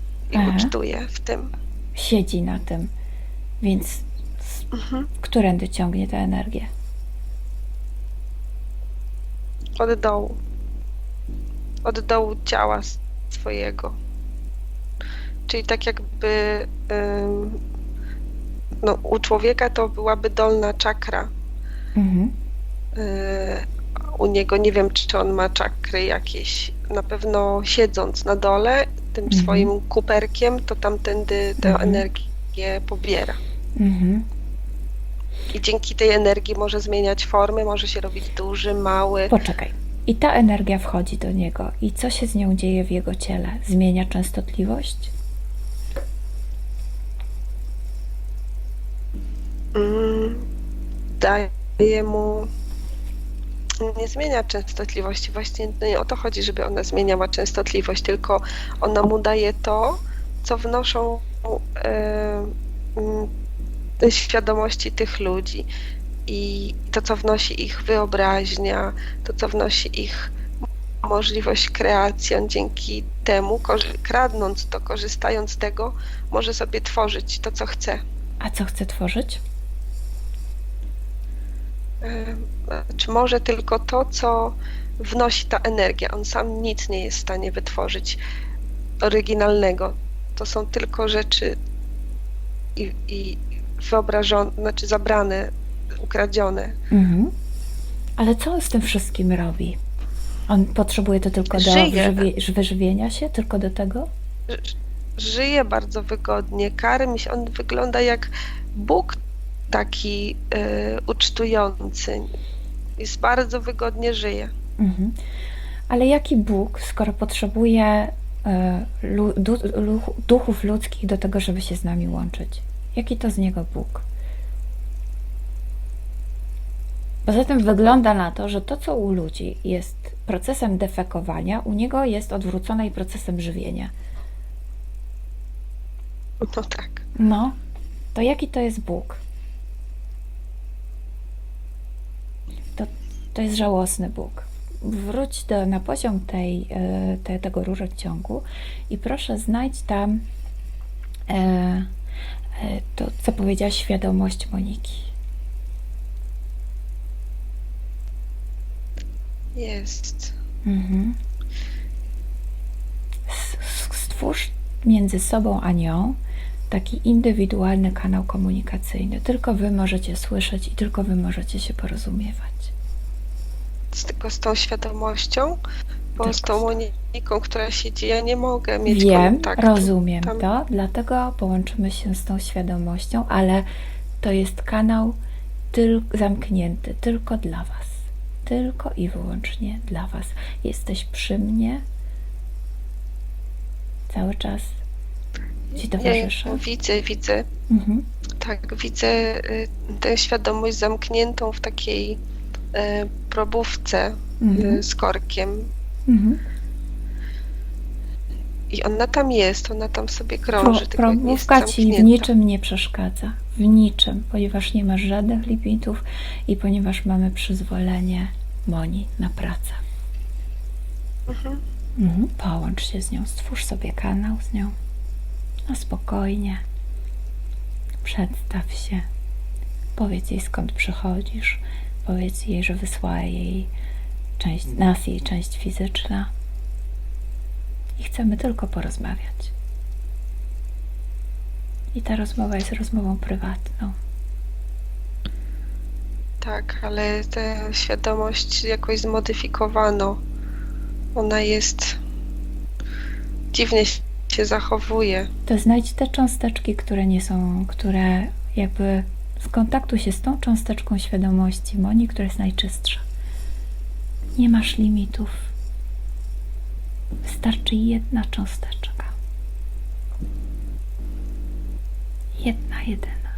w tym. Siedzi na tym, więc którędy ciągnie tę energię? Od dołu ciała swojego. Czyli tak jakby u człowieka to byłaby dolna czakra. U niego nie wiem, czy on ma czakry jakieś. Na pewno siedząc na dole tym swoim kuperkiem, to tamtędy tę energię pobiera. I dzięki tej energii może zmieniać formy, może się robić duży, mały. Poczekaj. I ta energia wchodzi do niego. I co się z nią dzieje w jego ciele? Zmienia częstotliwość? Daje mu... Nie zmienia częstotliwości. Właśnie nie o to chodzi, żeby ona zmieniała częstotliwość, tylko ona mu daje to, co wnoszą te świadomości tych ludzi. I to, co wnosi ich wyobraźnia, to, co wnosi ich możliwość kreacji, on dzięki temu, kradnąc to, korzystając z tego, może sobie tworzyć to, co chce. A co chce tworzyć? Czy może tylko to, co wnosi ta energia. On sam nic nie jest w stanie wytworzyć oryginalnego. To są tylko rzeczy i wyobrażone, znaczy zabrane, ukradzione. Mhm. Ale co on z tym wszystkim robi? On potrzebuje to tylko do Żyje. wyżywienia się? Tylko do tego? Żyje bardzo wygodnie, karmi się, on wygląda jak Bóg taki ucztujący. Jest bardzo wygodnie żyje. Mhm. Ale jaki Bóg, skoro potrzebuje duchów ludzkich do tego, żeby się z nami łączyć? Jaki to z niego Bóg? Poza tym wygląda na to, że to, co u ludzi jest procesem defekowania, u niego jest odwrócone i procesem żywienia. No tak. No, to jaki to jest Bóg? To jest żałosny Bóg. Wróć na poziom tego rurociągu i proszę znajdź tam to, co powiedziała świadomość Moniki. Jest. Mhm. Stwórz między sobą a nią taki indywidualny kanał komunikacyjny. Tylko wy możecie słyszeć i tylko wy możecie się porozumiewać. Tylko z tą świadomością, bo Tylko z tą Moniką, która siedzi, ja nie mogę mieć Wiem, kontaktu. rozumiem Tam- to, dlatego połączymy się z tą świadomością, ale to jest kanał zamknięty tylko dla was. Tylko i wyłącznie dla was. Jesteś przy mnie. Cały czas ci towarzyszę. Ja widzę, Mhm. tak, widzę tę świadomość zamkniętą w takiej probówce Mhm. z korkiem. Mhm. I ona tam jest, ona tam sobie krąży, tylko jest Probówka ci w zamknięta. niczym nie przeszkadza. W niczym, ponieważ nie masz żadnych limitów i ponieważ mamy przyzwolenie Moni na pracę. Mhm. Mhm. Połącz się z nią, stwórz sobie kanał z nią. No spokojnie. Przedstaw się. Powiedz jej, skąd przychodzisz. Powiedz jej, że wysłała jej część fizyczna. I chcemy tylko porozmawiać. I ta rozmowa jest rozmową prywatną. Tak, ale tę świadomość jakoś zmodyfikowano. Ona jest... dziwnie się zachowuje. To znajdź te cząsteczki, które nie są, które jakby skontaktuj się z tą cząsteczką świadomości Moni, która jest najczystsza. Nie masz limitów. Wystarczy jedna cząsteczka. Jedna, jedyna.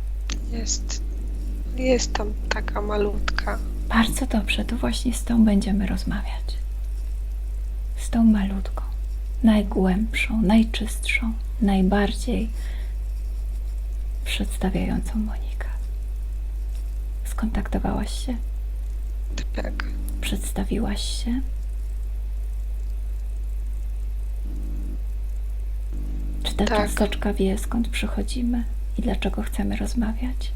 Jest tam taka malutka. Bardzo dobrze, to właśnie z tą będziemy rozmawiać. Z tą malutką, najgłębszą, najczystszą, najbardziej przedstawiającą Monikę. Skontaktowałaś się? Tak. Przedstawiłaś się? Czy ta Tak. cząsteczka wie, skąd przychodzimy i dlaczego chcemy rozmawiać?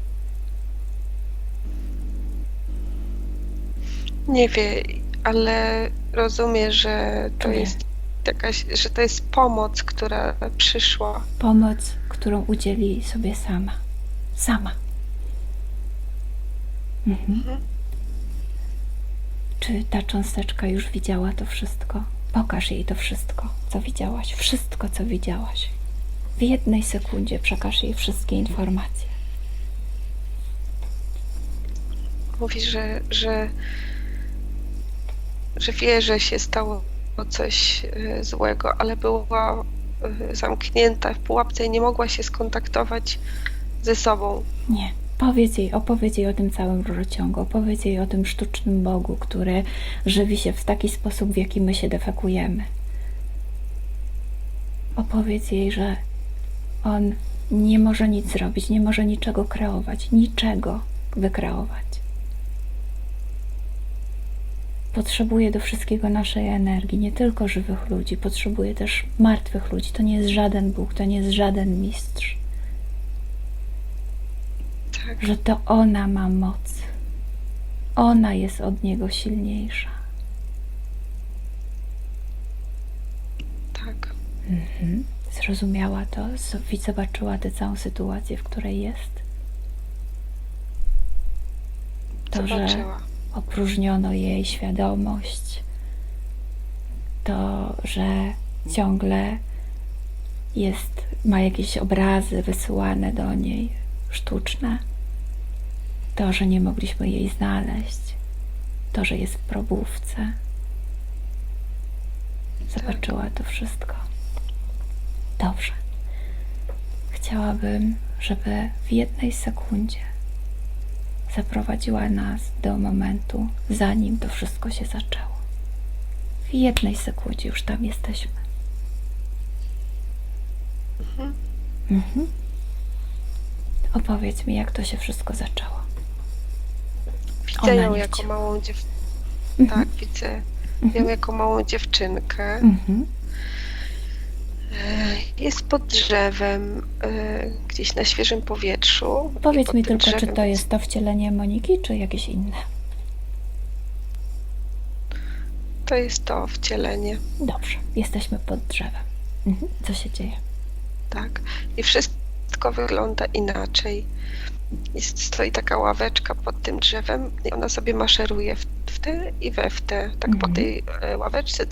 Nie wie, ale rozumie, że to Czuje. jest że to jest pomoc, która przyszła. Pomoc, którą udzieli sobie sama. Sama. Mhm. Czy ta cząsteczka już widziała to wszystko? Pokaż jej to wszystko, co widziałaś. Wszystko, co widziałaś. W jednej sekundzie przekaż jej wszystkie informacje. Mówi, że wie, że się stało coś złego, ale była zamknięta w pułapce i nie mogła się skontaktować ze sobą. Nie. Opowiedz jej o tym całym rurociągu, opowiedz jej o tym sztucznym Bogu, który żywi się w taki sposób, w jaki my się defekujemy. Opowiedz jej, że on nie może nic zrobić, nie może niczego kreować, niczego wykreować. Potrzebuje do wszystkiego naszej energii, nie tylko żywych ludzi, potrzebuje też martwych ludzi. To nie jest żaden Bóg, to nie jest żaden mistrz. Tak, Że to ona ma moc. Ona jest od niego silniejsza. tak. Zrozumiała to, zobaczyła tę całą sytuację, w której jest. To, że Zobaczyła. opróżniono jej świadomość, to, że ciągle ma jakieś obrazy wysyłane do niej, sztuczne, to, że nie mogliśmy jej znaleźć, to, że jest w probówce. Zobaczyła to wszystko. Dobrze. Chciałabym, żeby w jednej sekundzie zaprowadziła nas do momentu, zanim to wszystko się zaczęło. W jednej sekundzie już tam jesteśmy. Mhm. Opowiedz mi, jak to się wszystko zaczęło. Widzę ją nie jako chciała. małą dziewczynkę. Mhm. Tak, widzę ją jako małą dziewczynkę. Mhm. Jest pod drzewem, gdzieś na świeżym powietrzu. I Powiedz pod mi tym tylko, czy drzewem to jest to wcielenie Moniki, czy jakieś inne? To jest to wcielenie, Dobrze, jesteśmy pod drzewem. Mhm. Co się dzieje? tak. I wszystko wygląda inaczej. Stoi taka ławeczka pod tym drzewem i ona sobie maszeruje w te i w te. Tak po tej ławeczce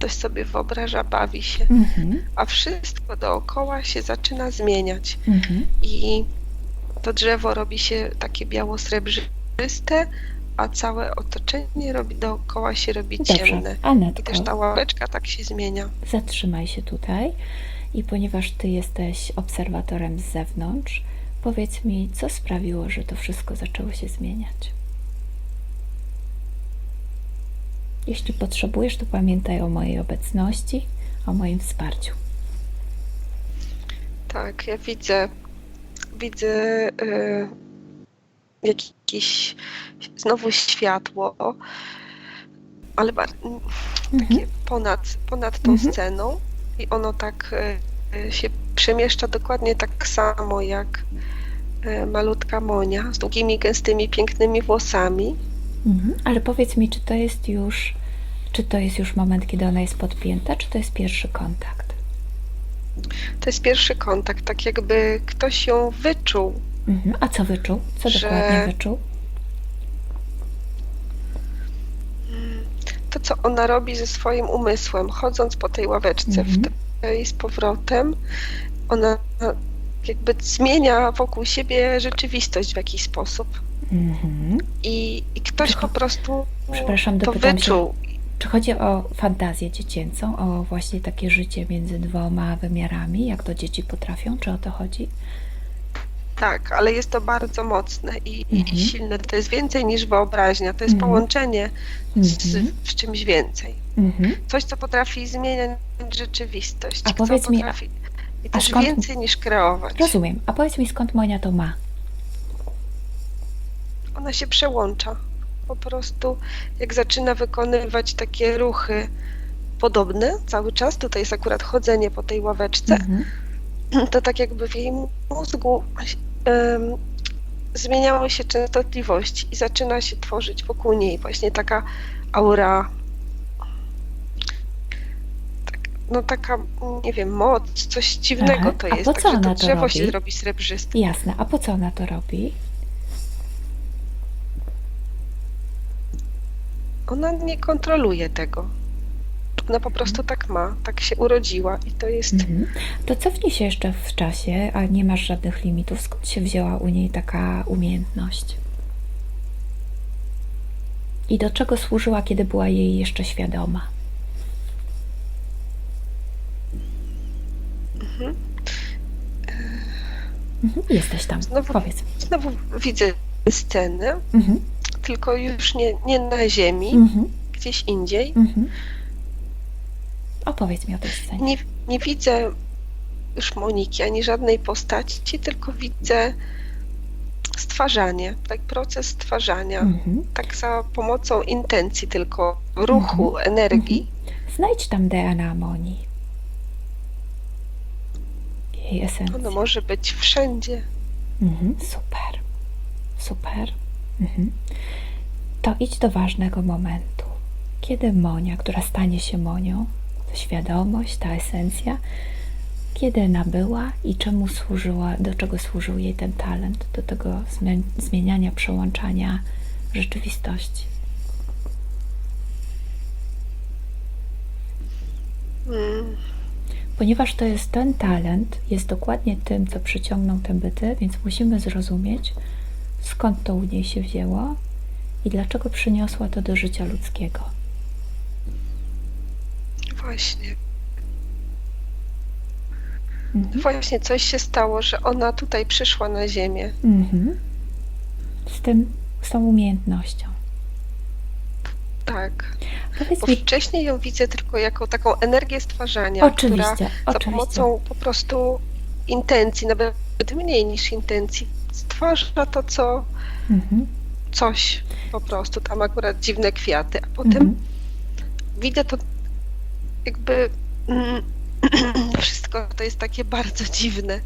coś sobie wyobraża, bawi się. Mhm. A wszystko dookoła się zaczyna zmieniać. Mhm. I to drzewo robi się takie biało-srebrzyste, a całe otoczenie dookoła się robi ciemne. Dobrze, I Anetko, też ta ławeczka tak się zmienia. zatrzymaj się tutaj i ponieważ Ty jesteś obserwatorem z zewnątrz, powiedz mi, co sprawiło, że to wszystko zaczęło się zmieniać. Jeśli potrzebujesz, to pamiętaj o mojej obecności, o moim wsparciu. Tak, ja widzę jakieś znowu światło, ale takie ponad tą sceną i ono tak się przemieszcza dokładnie tak samo jak malutka Monia z długimi, gęstymi, pięknymi włosami. Ale powiedz mi, czy to jest już moment, kiedy ona jest podpięta, czy to jest pierwszy kontakt? To jest pierwszy kontakt, tak jakby ktoś ją wyczuł. A co wyczuł? Co Że- dokładnie wyczuł? To, co ona robi ze swoim umysłem, chodząc po tej ławeczce w tej z powrotem, ona jakby zmienia wokół siebie rzeczywistość w jakiś sposób. I ktoś po prostu Przepraszam, to dopytam się, wyczuł. czy chodzi o fantazję dziecięcą, o właśnie takie życie między dwoma wymiarami, jak to dzieci potrafią? Czy o to chodzi? Tak, ale jest to bardzo mocne i silne. To jest więcej niż wyobraźnia. To jest połączenie z czymś więcej. Coś, co potrafi zmieniać rzeczywistość. A powiedz mi, i też skąd- więcej niż kreować. Rozumiem. A powiedz mi, skąd Monia to ma? Ona się przełącza. Po prostu jak zaczyna wykonywać takie ruchy podobne cały czas, tutaj jest akurat chodzenie po tej ławeczce, to tak jakby w jej mózgu zmieniały się częstotliwości i zaczyna się tworzyć wokół niej właśnie taka aura, taka, nie wiem, moc, coś dziwnego to A jest. po co Także ona to to drzewo robi? się robi srebrzyste. Jasne. A po co ona to robi? Ona nie kontroluje tego. Ona po prostu tak ma, tak się urodziła i to jest... To cofnij się jeszcze w czasie, a nie masz żadnych limitów. Skąd się wzięła u niej taka umiejętność? I do czego służyła, kiedy była jej jeszcze świadoma? Jesteś tam. Powiedz mi. Znowu widzę scenę, tylko już nie na ziemi, gdzieś indziej. Opowiedz mi o tej scenie. Nie widzę już Moniki, ani żadnej postaci, tylko widzę stwarzanie, tak proces stwarzania, tak za pomocą intencji tylko, ruchu, energii. Znajdź tam DNA Monii. Jej esencja. Ono może być wszędzie. Super. Super. To idź do ważnego momentu. Kiedy Monia, która stanie się Monią, ta świadomość, ta esencja, kiedy nabyła i czemu służyła, do czego służył jej ten talent, do tego zmieniania, przełączania rzeczywistości? Mm, Ponieważ to jest ten talent, jest dokładnie tym, co przyciągnął te byty, więc musimy zrozumieć, skąd to u niej się wzięło i dlaczego przyniosła to do życia ludzkiego. właśnie. Mhm. Właśnie coś się stało, że ona tutaj przyszła na Ziemię. Mhm. Z tą umiejętnością. Tak. Powiedz Bo mi, wcześniej ją widzę tylko jako taką energię stwarzania, oczywiście, która za oczywiście. pomocą po prostu intencji, nawet mniej niż intencji, stwarza to, co Mhm. coś po prostu, tam akurat dziwne kwiaty, a potem Mhm. widzę to jakby wszystko to jest takie bardzo dziwne,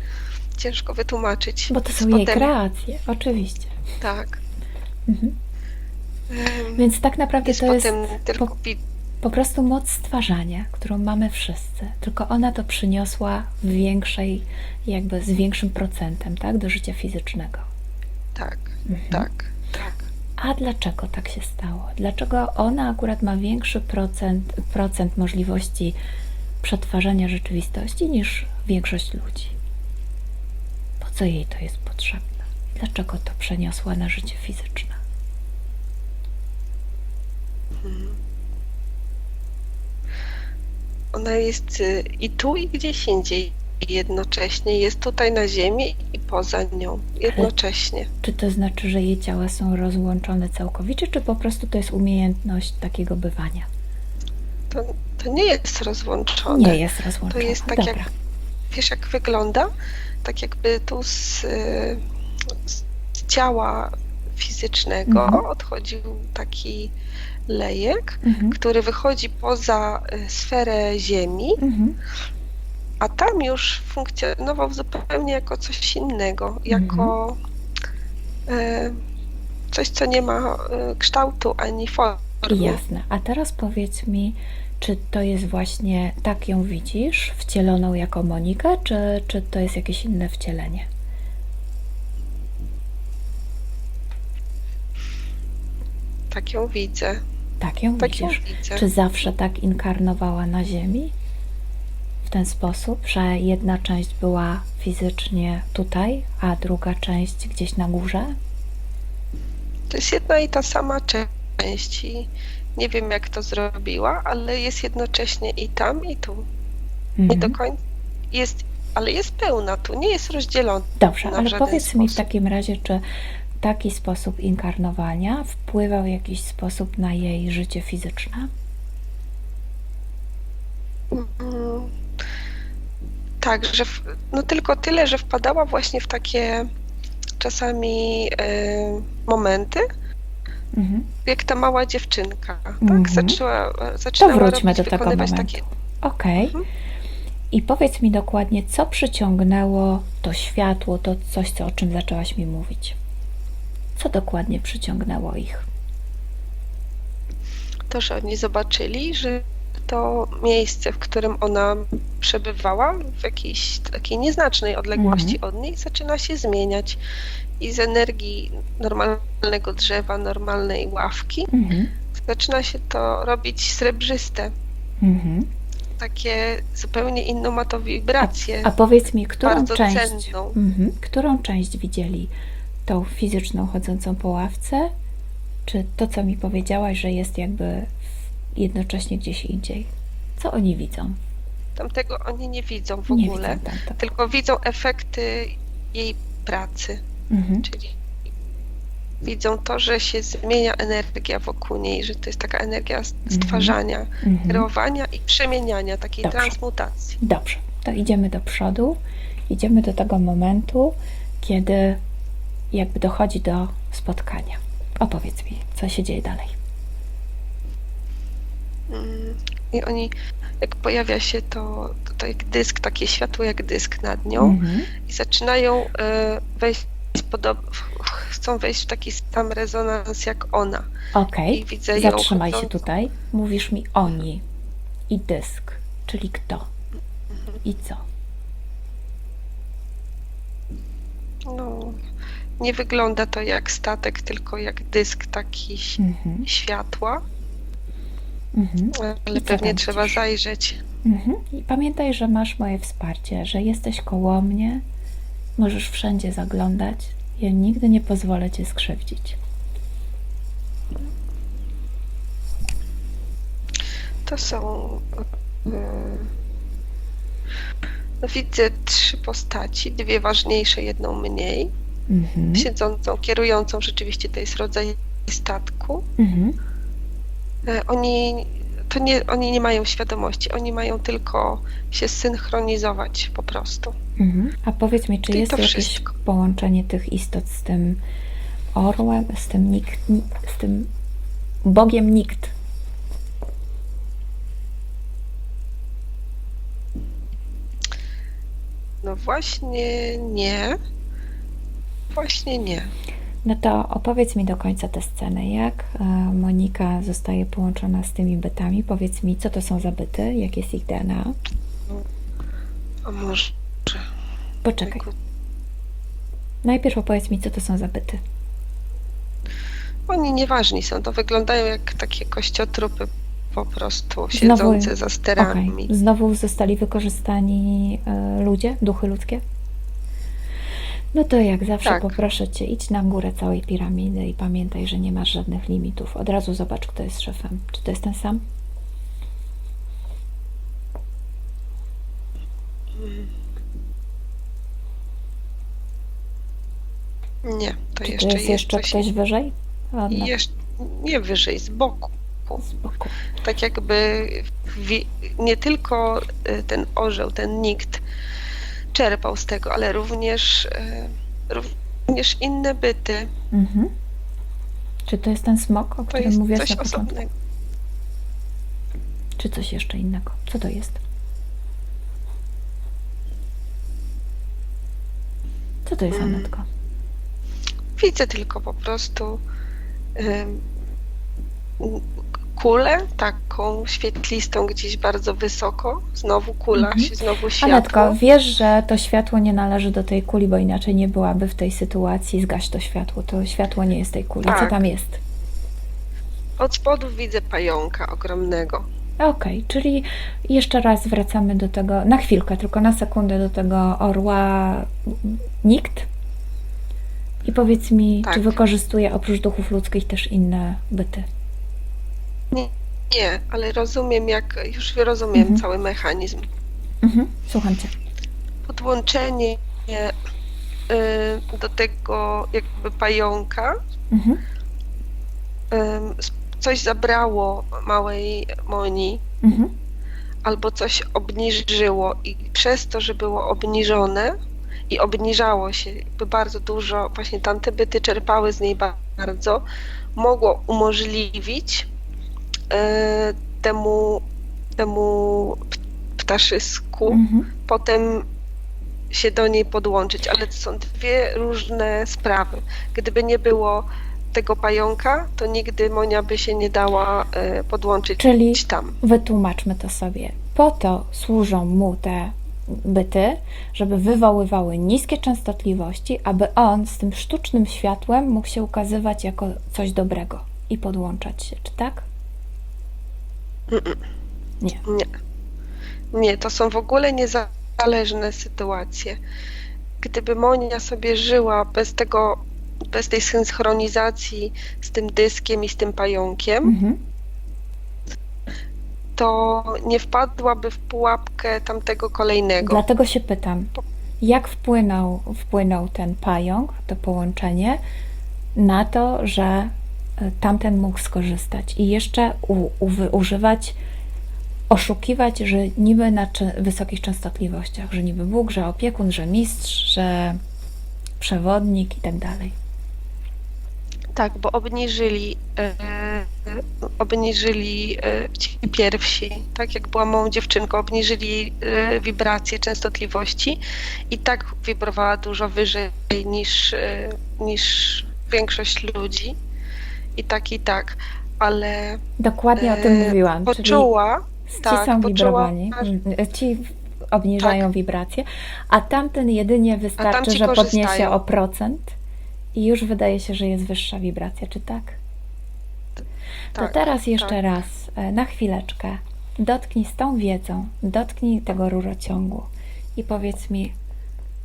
ciężko wytłumaczyć. Bo to są Potem, jej kreacje, oczywiście. tak. Mhm. Em, Więc tak naprawdę jest to jest potem tylko po prostu moc stwarzania, którą mamy wszyscy. Tylko ona to przyniosła w większej, jakby z większym procentem, tak, do życia fizycznego. tak, Mhm. tak, tak. A dlaczego tak się stało? Dlaczego ona akurat ma większy procent możliwości przetwarzania rzeczywistości niż większość ludzi? Po co jej to jest potrzebne? Dlaczego to przeniosła na życie fizyczne? Ona jest i tu, i gdzieś indziej jednocześnie. Jest tutaj na Ziemi i poza nią jednocześnie. Czy to znaczy, że jej ciała są rozłączone całkowicie, czy po prostu to jest umiejętność takiego bywania? To nie jest rozłączone. Nie jest rozłączone. To jest tak Dobra. jak, wiesz jak wygląda? Tak jakby tu z ciała fizycznego odchodził taki lejek, Mhm. który wychodzi poza sferę Ziemi, Mhm. a tam już funkcjonował zupełnie jako coś innego, jako coś, co nie ma kształtu ani formy. Jasne. A teraz powiedz mi, czy to jest właśnie tak ją widzisz, wcieloną jako Monikę, czy to jest jakieś inne wcielenie? Tak ją widzę. Tak ją Tak ją widzisz. widzę. Czy zawsze tak inkarnowała na Ziemi? W ten sposób, że jedna część była fizycznie tutaj, a druga część gdzieś na górze? To jest jedna i ta sama część i nie wiem, jak to zrobiła, ale jest jednocześnie i tam, i tu. Nie do końca jest, ale jest pełna tu, nie jest rozdzielona. Dobrze, w ale żaden powiedz mi w sposób. takim razie, czy taki sposób inkarnowania wpływał w jakiś sposób na jej życie fizyczne? Mm, Tak, że no tylko tyle, że wpadała właśnie w takie czasami momenty, Mhm. jak ta mała dziewczynka, Mhm. tak? To Zaczynała wróćmy robić, do tego wykonywać momentu. takie. Okej. Mhm. I powiedz mi dokładnie, co przyciągnęło to światło, to coś, o czym zaczęłaś mi mówić. Co dokładnie przyciągnęło ich? To, że oni zobaczyli, że to miejsce, w którym ona przebywała, w jakiejś takiej nieznacznej odległości od niej, zaczyna się zmieniać. I z energii normalnego drzewa, normalnej ławki, Mhm. zaczyna się to robić srebrzyste. Mhm. Takie zupełnie inną ma to wibrację. A powiedz mi, Bardzo cenną. którą część widzieli? Tą fizyczną chodzącą po ławce? Czy to, co mi powiedziałaś, że jest jakby jednocześnie gdzieś indziej? Co oni widzą? Tamtego oni nie widzą w Nie ogóle, widzą tamtego. tylko widzą efekty jej pracy. Mhm. Czyli widzą to, że się zmienia energia wokół niej, że to jest taka energia stwarzania, Mhm. kreowania i przemieniania, takiej Dobrze. transmutacji. Dobrze, to idziemy do przodu. Idziemy do tego momentu, kiedy jakby dochodzi do spotkania. Opowiedz mi, co się dzieje dalej. I oni, jak pojawia się to jak dysk, takie światło jak dysk nad nią Mhm. i zaczynają wejść chcą wejść w taki sam rezonans jak ona. Okej, I widzę ją zatrzymaj się chodzącą. tutaj. Mówisz mi oni i dysk, czyli kto i co? No, Nie wygląda to jak statek, tylko jak dysk taki światła, ale I co pewnie tam trzeba widzisz? zajrzeć. I pamiętaj, że masz moje wsparcie, że jesteś koło mnie, możesz wszędzie zaglądać. Ja nigdy nie pozwolę cię skrzywdzić. To są... No widzę 3 postaci, 2 ważniejsze, jedną mniej. Siedzącą, kierującą, rzeczywiście to jest rodzaj statku. Oni nie mają świadomości, oni mają tylko się synchronizować po prostu. A powiedz mi, czy I jest to jakieś wszystko. połączenie tych istot z tym orłem, z tym Bogiem Nikt? No właśnie nie. Właśnie nie. No to opowiedz mi do końca tę scenę. Jak Monika zostaje połączona z tymi bytami? Powiedz mi, co to są za byty, jak jest ich DNA? A może... Poczekaj. Najpierw opowiedz mi, co to są za byty. Oni nieważni są, to wyglądają jak takie kościotrupy po prostu siedzące za sterami. Okej. Znowu zostali wykorzystani ludzie, duchy ludzkie? No to jak zawsze Tak. poproszę Cię, idź na górę całej piramidy i pamiętaj, że nie masz żadnych limitów. Od razu zobacz, kto jest szefem. Czy to jest ten sam? Nie, to Czy jeszcze to jest jeszcze coś ktoś wyżej? nie wyżej, z boku. Z boku. Tak jakby nie tylko ten orzeł, ten nikt czerpał z tego, ale również inne byty. Czy to jest ten smok, o To którym jest mówiłaś coś na początku? osobnego. Czy coś jeszcze innego? Co to jest? Co to jest, Anetko? Widzę tylko po prostu kulę taką świetlistą gdzieś bardzo wysoko. Znowu kula, znowu światło. Anetko, wiesz, że to światło nie należy do tej kuli, bo inaczej nie byłaby w tej sytuacji. Zgaś to światło. To światło nie jest tej kuli. Co Tak. tam jest? Od spodu widzę pająka ogromnego. Okej, czyli jeszcze raz wracamy do tego, na chwilkę, tylko na sekundę do tego orła nikt. I powiedz mi, Tak. czy wykorzystuje oprócz duchów ludzkich też inne byty? Nie, ale rozumiem, już rozumiem cały mechanizm. Słucham Cię. Podłączenie do tego jakby pająka coś zabrało małej Moni albo coś obniżyło i przez to, że było obniżone i obniżało się jakby bardzo dużo, właśnie tamte byty czerpały z niej bardzo, mogło umożliwić temu ptaszysku potem się do niej podłączyć, ale to są 2 różne sprawy. Gdyby nie było tego pająka, to nigdy Monia by się nie dała podłączyć Czyli tam. wytłumaczmy to sobie. Po to służą mu te byty, żeby wywoływały niskie częstotliwości, aby on z tym sztucznym światłem mógł się ukazywać jako coś dobrego i podłączać się. Czy tak? Nie. Nie, to są w ogóle niezależne sytuacje. Gdyby Monia sobie żyła bez tej synchronizacji z tym dyskiem i z tym pająkiem, to nie wpadłaby w pułapkę tamtego kolejnego. Dlatego się pytam, jak wpłynął ten pająk, to połączenie, na to, że tamten mógł skorzystać i jeszcze używać, oszukiwać, że niby na wysokich częstotliwościach, że niby Bóg, że opiekun, że mistrz, że przewodnik i tak dalej. Tak, bo obniżyli ci pierwsi, tak jak była małą dziewczynką, obniżyli wibracje, częstotliwości i tak wibrowała dużo wyżej niż większość ludzi. I tak, ale Dokładnie o tym mówiłam. poczuła, Ci są wibrowani, ci obniżają wibracje, a tamten jedynie wystarczy, że podniesie o procent i już wydaje się, że jest wyższa wibracja, czy tak? To Tak, teraz jeszcze tak. raz, na chwileczkę, dotknij z tą wiedzą, dotknij tego rurociągu i powiedz mi,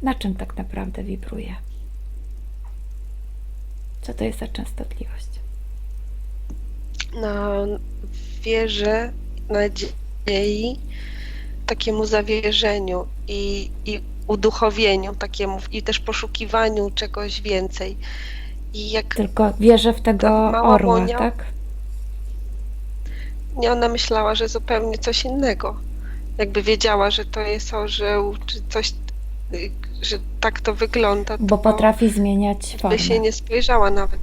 na czym tak naprawdę wibruje. Co to jest za częstotliwość? Na wierze, nadziei, takiemu zawierzeniu i uduchowieniu takiemu i też poszukiwaniu czegoś więcej. I jak Tylko wierzę w tego Ta mała orła, Monia- tak? nie, ona myślała, że zupełnie coś innego. Jakby wiedziała, że to jest orzeł, czy coś, że tak to wygląda, Bo to potrafi zmieniać by się formę. nie spojrzała nawet.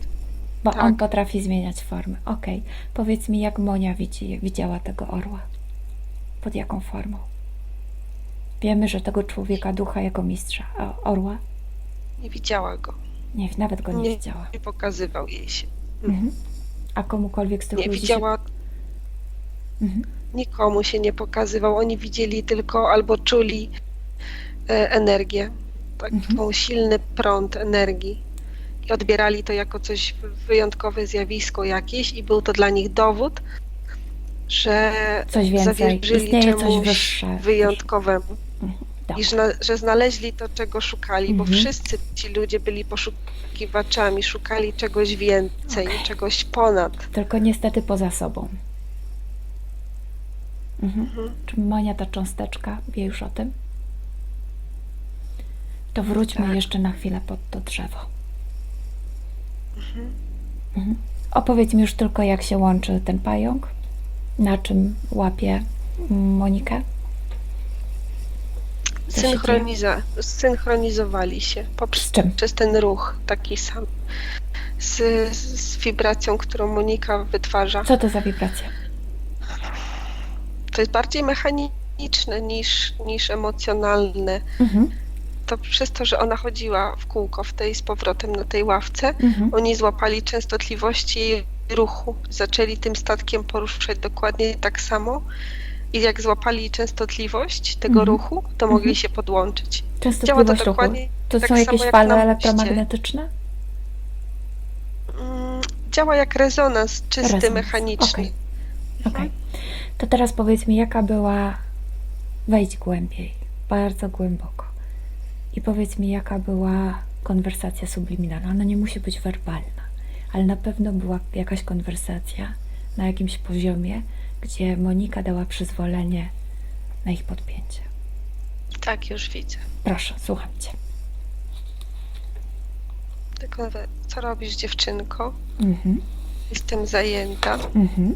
Bo tak. on potrafi zmieniać formę. Okej. Powiedz mi, jak Monia widziała tego orła? Pod jaką formą? Wiemy, że tego człowieka, ducha jako mistrza. A orła? Nie widziała go. Nie, nawet go nie widziała. Nie pokazywał jej się. Mhm. A komukolwiek z tych Nie ludzi widziała, Mhm. nikomu się nie pokazywał. Oni widzieli tylko albo czuli energię, taką silny prąd energii. I odbierali to jako coś wyjątkowe zjawisko jakieś i był to dla nich dowód, że Coś więcej. zawierzyli Istnieje coś czemuś wyższe. wyjątkowemu. Dobrze. I że znaleźli to, czego szukali, bo Mhm. wszyscy ci ludzie byli poszukiwaczami, szukali czegoś więcej, Okej. czegoś ponad. Tylko niestety poza sobą. Mhm. Czy Monia, ta cząsteczka, wie już o tym? To wróćmy Tak. jeszcze na chwilę pod to drzewo. Mhm. Opowiedz mi już tylko, jak się łączy ten pająk, na czym łapie Monikę. Co się Synchronizowali się Z czym? przez ten ruch taki sam. Z wibracją, którą Monika wytwarza. Co to za wibracja? To jest bardziej mechaniczne niż emocjonalne. Mhm. To przez to, że ona chodziła w kółko z powrotem na tej ławce, Mhm. oni złapali częstotliwości jej ruchu. Zaczęli tym statkiem poruszać dokładnie tak samo i jak złapali częstotliwość tego Mhm. ruchu, to mogli się podłączyć. Działa to Częstotliwość ruchu. dokładnie To tak są samo jakieś jak fale na moście. elektromagnetyczne? Działa jak rezonans czysty, Rezonans. mechaniczny. Okej. To teraz powiedz mi, jaka była... Wejdź głębiej, bardzo głęboko. I powiedz mi, jaka była konwersacja subliminalna. Ona nie musi być werbalna, ale na pewno była jakaś konwersacja na jakimś poziomie, gdzie Monika dała przyzwolenie na ich podpięcie. Tak, już widzę. Proszę, słucham Cię. Tylko co robisz, dziewczynko? Mhm. Jestem zajęta. Mhm.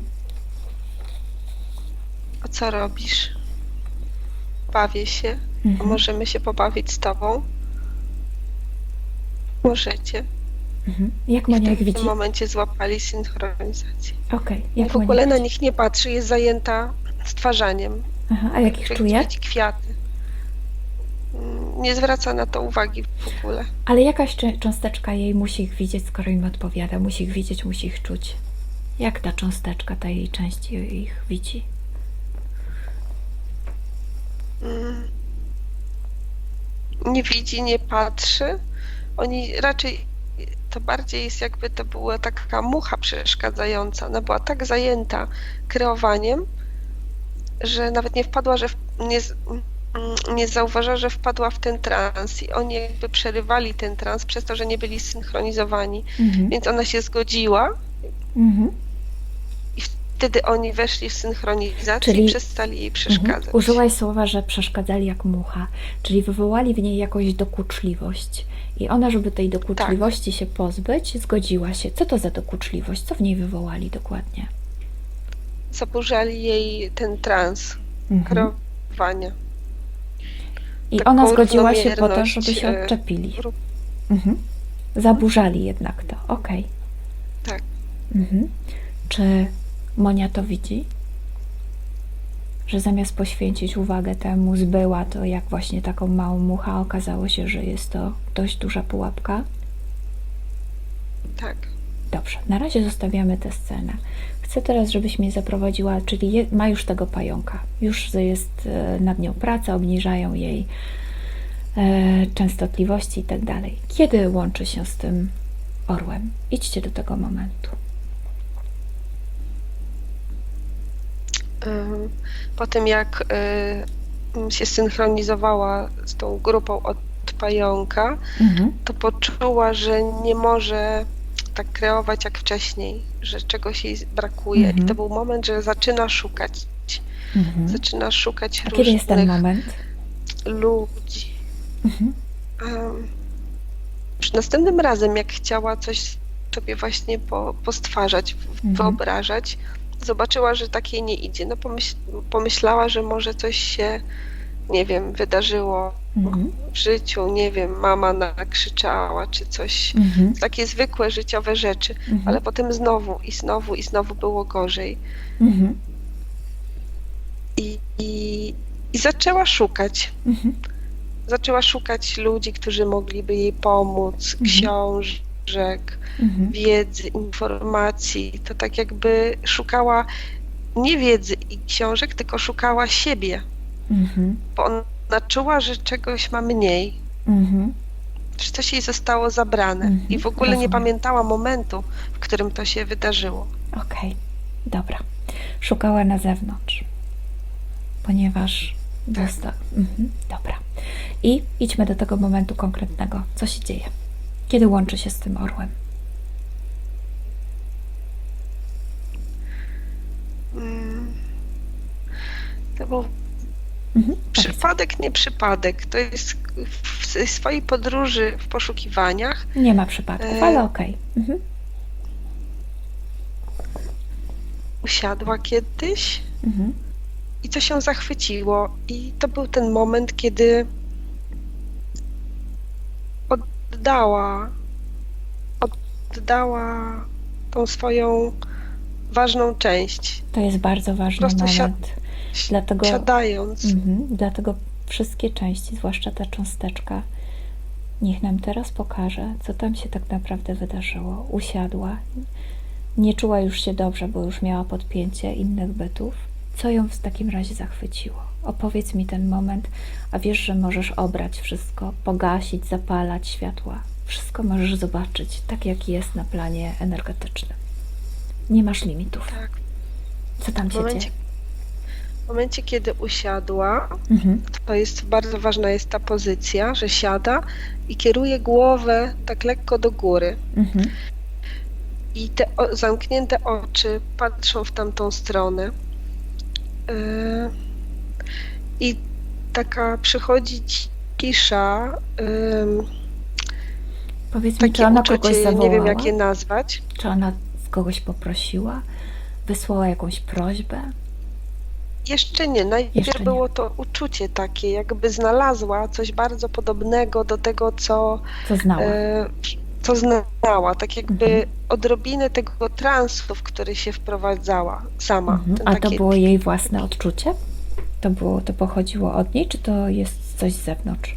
A co robisz? Bawię się. A Mhm. możemy się pobawić z tobą? Możecie. Mhm. Jak I Monia ich w tym widzi? momencie złapali synchronizację. Okej. I Jak w ogóle Monia na nich nie patrzy, jest zajęta stwarzaniem. Aha. A jak ich Jak czuje? widzi kwiaty. Nie zwraca na to uwagi w ogóle. Ale jakaś cząsteczka jej musi ich widzieć, skoro im odpowiada. Musi ich widzieć, musi ich czuć. Jak ta cząsteczka, ta jej część ich widzi? Nie widzi, nie patrzy. Oni raczej, to bardziej jest jakby to była taka mucha przeszkadzająca. Ona była tak zajęta kreowaniem, że nawet nie wpadła, nie zauważyła, że wpadła w ten trans i oni jakby przerywali ten trans przez to, że nie byli zsynchronizowani. Mhm. Więc ona się zgodziła Mhm. i wtedy oni weszli w synchronizację Czyli- i przestali jej przeszkadzać. Mhm. Użyłaś słowa, że przeszkadzali jak mucha, czyli wywołali w niej jakąś dokuczliwość. I ona, żeby tej dokuczliwości się pozbyć, zgodziła się. Co to za dokuczliwość? Co w niej wywołali dokładnie? Zaburzali jej ten trans Mhm. kreowania. I taką ona zgodziła się po to, równomierność, żeby się odczepili. rób- Mhm. Zaburzali jednak to. Okej. Tak. Mhm. Czy Monia to widzi? Że zamiast poświęcić uwagę temu, zbyła to jak właśnie taką małą muchę, a okazało się, że jest to dość duża pułapka? Tak. Dobrze, na razie zostawiamy tę scenę. Chcę teraz, żebyś mnie zaprowadziła, czyli ma już tego pająka. Już jest nad nią praca, obniżają jej częstotliwości i tak dalej. Kiedy łączy się z tym orłem. Idźcie do tego momentu. Po tym jak się synchronizowała z tą grupą od pająka, to poczuła, że nie może tak kreować jak wcześniej, że czegoś jej brakuje. I to był moment, że zaczyna szukać. Zaczyna szukać A kiedy jest ten różnych moment? ludzi. Już następnym razem, jak chciała coś sobie właśnie postwarzać, wyobrażać, zobaczyła, że tak jej nie idzie. No pomyślała, że może coś się, nie wiem, wydarzyło w życiu, nie wiem, mama nakrzyczała, czy coś. Takie zwykłe życiowe rzeczy, ale potem znowu i znowu i znowu było gorzej. I zaczęła szukać. Zaczęła szukać ludzi, którzy mogliby jej pomóc, książek, wiedzy, informacji. To tak jakby szukała nie wiedzy i książek, tylko szukała siebie. Bo ona czuła, że czegoś ma mniej. Że coś jej zostało zabrane. I w ogóle nie pamiętała momentu, w którym to się wydarzyło. Okej, dobra. Szukała na zewnątrz, ponieważ dobra. I idźmy do tego momentu konkretnego. Co się dzieje? Kiedy łączy się z tym orłem? To był przypadek, nie przypadek. To jest w swojej podróży, w poszukiwaniach. Nie ma przypadków, ale okej. Usiadła kiedyś i to się zachwyciło. I to był ten moment, kiedy oddała tą swoją ważną część. To jest bardzo ważny Po prostu moment. Dlatego, siadając. dlatego wszystkie części, zwłaszcza ta cząsteczka, niech nam teraz pokaże, co tam się tak naprawdę wydarzyło. Usiadła, nie czuła już się dobrze, bo już miała podpięcie innych bytów. Co ją w takim razie zachwyciło? Opowiedz mi ten moment, a wiesz, że możesz obrać wszystko, pogasić, zapalać światła. Wszystko możesz zobaczyć, tak jak jest na planie energetycznym. Nie masz limitów. Tak. Co tam się dzieje? W momencie, kiedy usiadła, to jest bardzo ważna jest ta pozycja, że siada i kieruje głowę tak lekko do góry. I te zamknięte oczy patrzą w tamtą stronę. I taka przychodzi cisza. Powiedz mi, Takie czy ona uczucie, kogoś zawołała? nie wiem jak je nazwać. Czy ona kogoś poprosiła? Wysłała jakąś prośbę? Jeszcze nie. Najpierw Jeszcze nie. było to uczucie takie, jakby znalazła coś bardzo podobnego do tego, co znała? co znała. Tak jakby odrobinę tego transu, w który się wprowadzała sama. A to było jej własne odczucie? To pochodziło od niej, czy to jest coś z zewnątrz?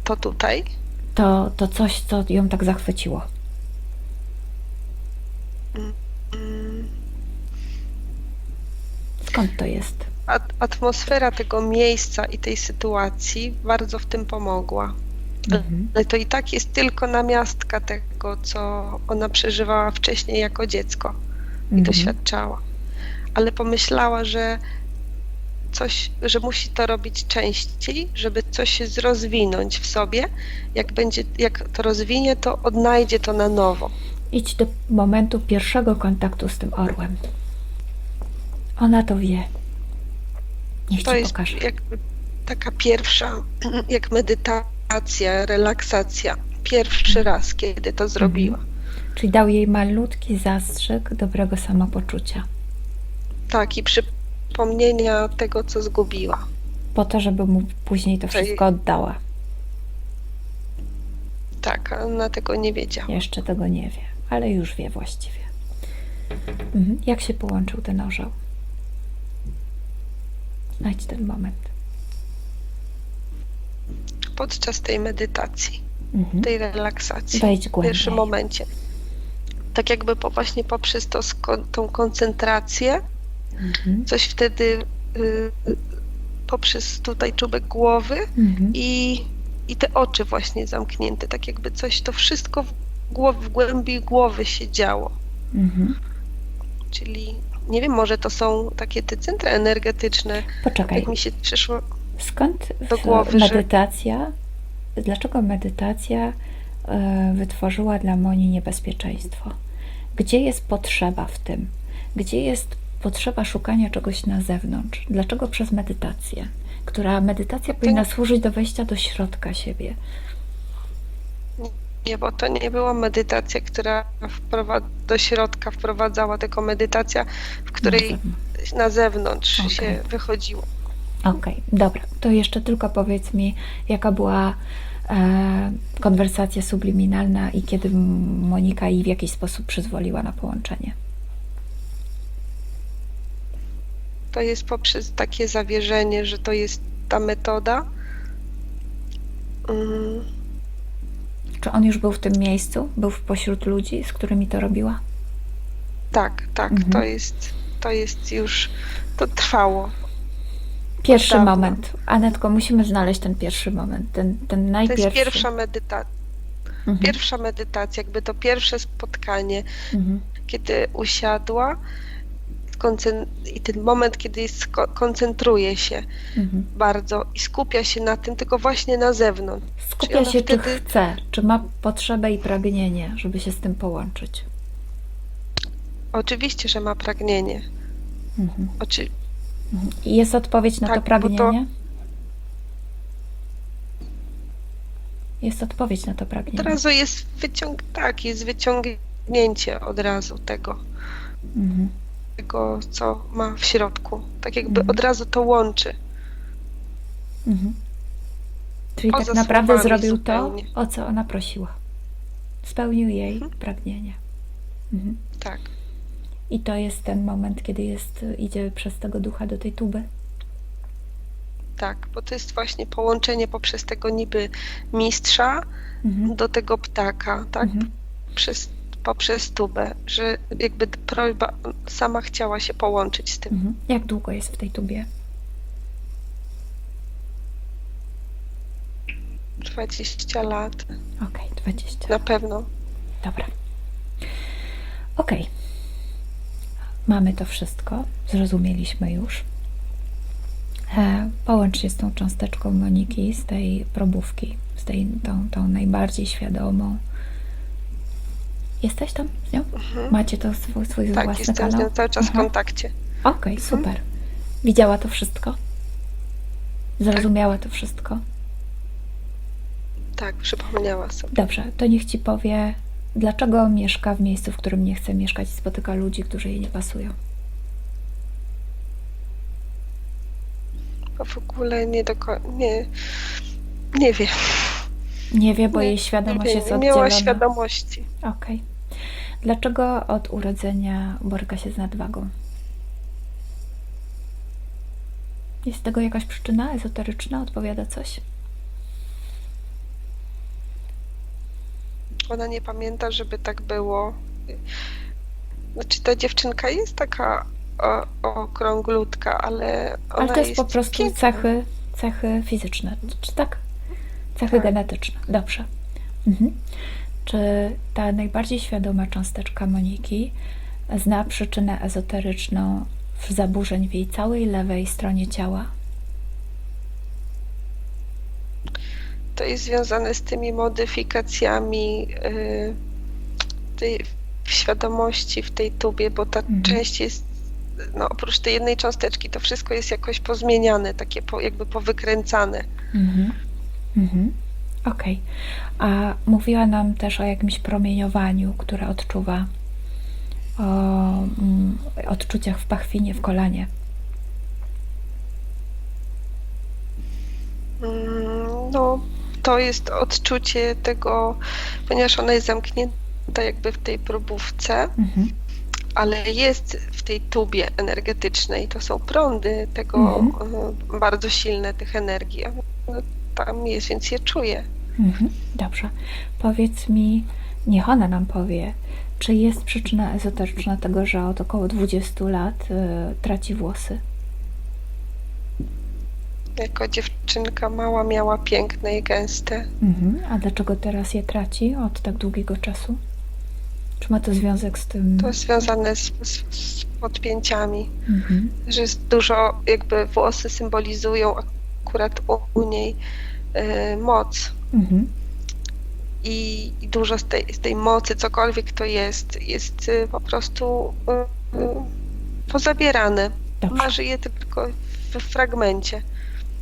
To tutaj? To coś, co ją tak zachwyciło. Skąd to jest? Atmosfera tego miejsca i tej sytuacji bardzo w tym pomogła. Ale to i tak jest tylko namiastka tego, co ona przeżywała wcześniej jako dziecko i doświadczała. Ale pomyślała, że musi to robić częściej, żeby coś rozwinąć w sobie. Jak to rozwinie, to odnajdzie to na nowo. Idź do momentu pierwszego kontaktu z tym orłem. Ona to wie. Niech To ci jest pokaże. jakby taka pierwsza, jak medytacja, relaksacja. Pierwszy raz, kiedy to zrobiła. Czyli dał jej malutki zastrzyk dobrego samopoczucia. Tak, i przypomnienia tego, co zgubiła. Po to, żeby mu później to wszystko oddała. Tak, a ona tego nie wiedziała. Jeszcze tego nie wie, ale już wie właściwie. Jak się połączył ten orzeł? Znajdź ten moment. Podczas tej medytacji, tej relaksacji, Wejdź w głębiej. pierwszym momencie. Tak jakby właśnie poprzez tą koncentrację, coś wtedy poprzez tutaj czubek głowy i i te oczy właśnie zamknięte, tak jakby coś, to wszystko w głębi głowy się działo. Mhm. Czyli nie wiem, może to są takie te centra energetyczne. Poczekaj, Tak mi się przyszło skąd do głowy, że dlaczego medytacja wytworzyła dla Moni niebezpieczeństwo? Gdzie jest potrzeba w tym? Gdzie jest potrzeba szukania czegoś na zewnątrz? Dlaczego przez medytację? Medytacja powinna służyć do wejścia do środka siebie. nie, bo to nie była medytacja, która do środka wprowadzała, tylko medytacja, w której na zewnątrz Okej. się wychodziło. Okej, dobra. To jeszcze tylko powiedz mi, jaka była konwersacja subliminalna i kiedy Monika jej w jakiś sposób przyzwoliła na połączenie. To jest poprzez takie zawierzenie, że to jest ta metoda. Czy on już był w tym miejscu? Był pośród ludzi, z którymi to robiła? Tak, Mhm. to jest już, to trwało. Pierwszy Dawno. moment. Anetko, musimy znaleźć ten pierwszy moment. Ten To najpierwszy. jest pierwsza medytacja. Mhm. Pierwsza medytacja, jakby to pierwsze spotkanie, Mhm. kiedy usiadła i ten moment, kiedy koncentruje się Mhm. bardzo i skupia się na tym, tylko właśnie na zewnątrz. Skupia ona się, czy wtedy- chce, czy ma potrzebę i pragnienie, żeby się z tym połączyć. Oczywiście, że ma pragnienie. Mhm. I jest odpowiedź na Tak, to bo pragnienie? Jest odpowiedź na to Od pragnienie. razu jest jest wyciągnięcie od razu tego, Mhm. co ma w środku. Tak jakby Mhm. od razu to łączy. Mhm. Czyli Poza tak naprawdę słowami zrobił zupełnie. to, o co ona prosiła. Spełnił jej Mhm. pragnienie. Mhm. Tak. I to jest ten moment, kiedy idzie przez tego ducha do tej tuby. Tak, bo to jest właśnie połączenie poprzez tego niby mistrza Mhm. do tego ptaka, tak? Mhm. Poprzez tubę, że jakby prośba sama chciała się połączyć z tym. Mhm. Jak długo jest w tej tubie? 20 lat, Okej, 20. na pewno. Dobra. Okej. Mamy to wszystko. Zrozumieliśmy już. Połącz się z tą cząsteczką Moniki, z tej probówki, z tą najbardziej świadomą. Jesteś tam z nią? Macie to swój Tak, własny jestem z kanał? nią cały czas w Aha. kontakcie. Okej, super. Widziała to wszystko? Zrozumiała to wszystko? Tak, przypomniała sobie. Dobrze, to niech Ci powie, dlaczego mieszka w miejscu, w którym nie chce mieszkać i spotyka ludzi, którzy jej nie pasują. Bo w ogóle nie wiem. Nie wie, bo Nie, jej świadomość jest nie oddzielona. miała świadomości. Okej. Dlaczego od urodzenia boryka się z nadwagą? Jest tego jakaś przyczyna ezoteryczna? Odpowiada coś? Ona nie pamięta, żeby tak było. Znaczy ta dziewczynka jest taka okrąglutka, ale ona Ale to jest po prostu piękna. cechy fizyczne, czy tak? Cechy Tak. genetyczne. Dobrze. Mhm. Czy ta najbardziej świadoma cząsteczka Moniki zna przyczynę ezoteryczną zaburzeń w jej całej lewej stronie ciała? To jest związane z tymi modyfikacjami tej świadomości w tej tubie, bo ta część jest, no oprócz tej jednej cząsteczki, to wszystko jest jakoś pozmieniane, takie jakby powykręcane. Mhm. Mhm. Okej. A mówiła nam też o jakimś promieniowaniu, które odczuwa, o odczuciach w pachwinie, w kolanie. No, to jest odczucie tego, ponieważ ona jest zamknięta jakby w tej probówce, ale jest w tej tubie energetycznej, to są prądy tego bardzo silne, tych energii. Ona tam jest, więc je czuję. Dobrze. Powiedz mi, niech ona nam powie, czy jest przyczyna ezoteryczna tego, że od około 20 lat traci włosy? Jako dziewczynka mała miała piękne i gęste. A dlaczego teraz je traci od tak długiego czasu? Czy ma to związek z tym? To związane z podpięciami, Mhm. że jest dużo, jakby włosy symbolizują akurat u niej moc. Mhm. I dużo z tej mocy, cokolwiek to jest po prostu pozabierane. Dobrze. Ma żyje tylko w fragmencie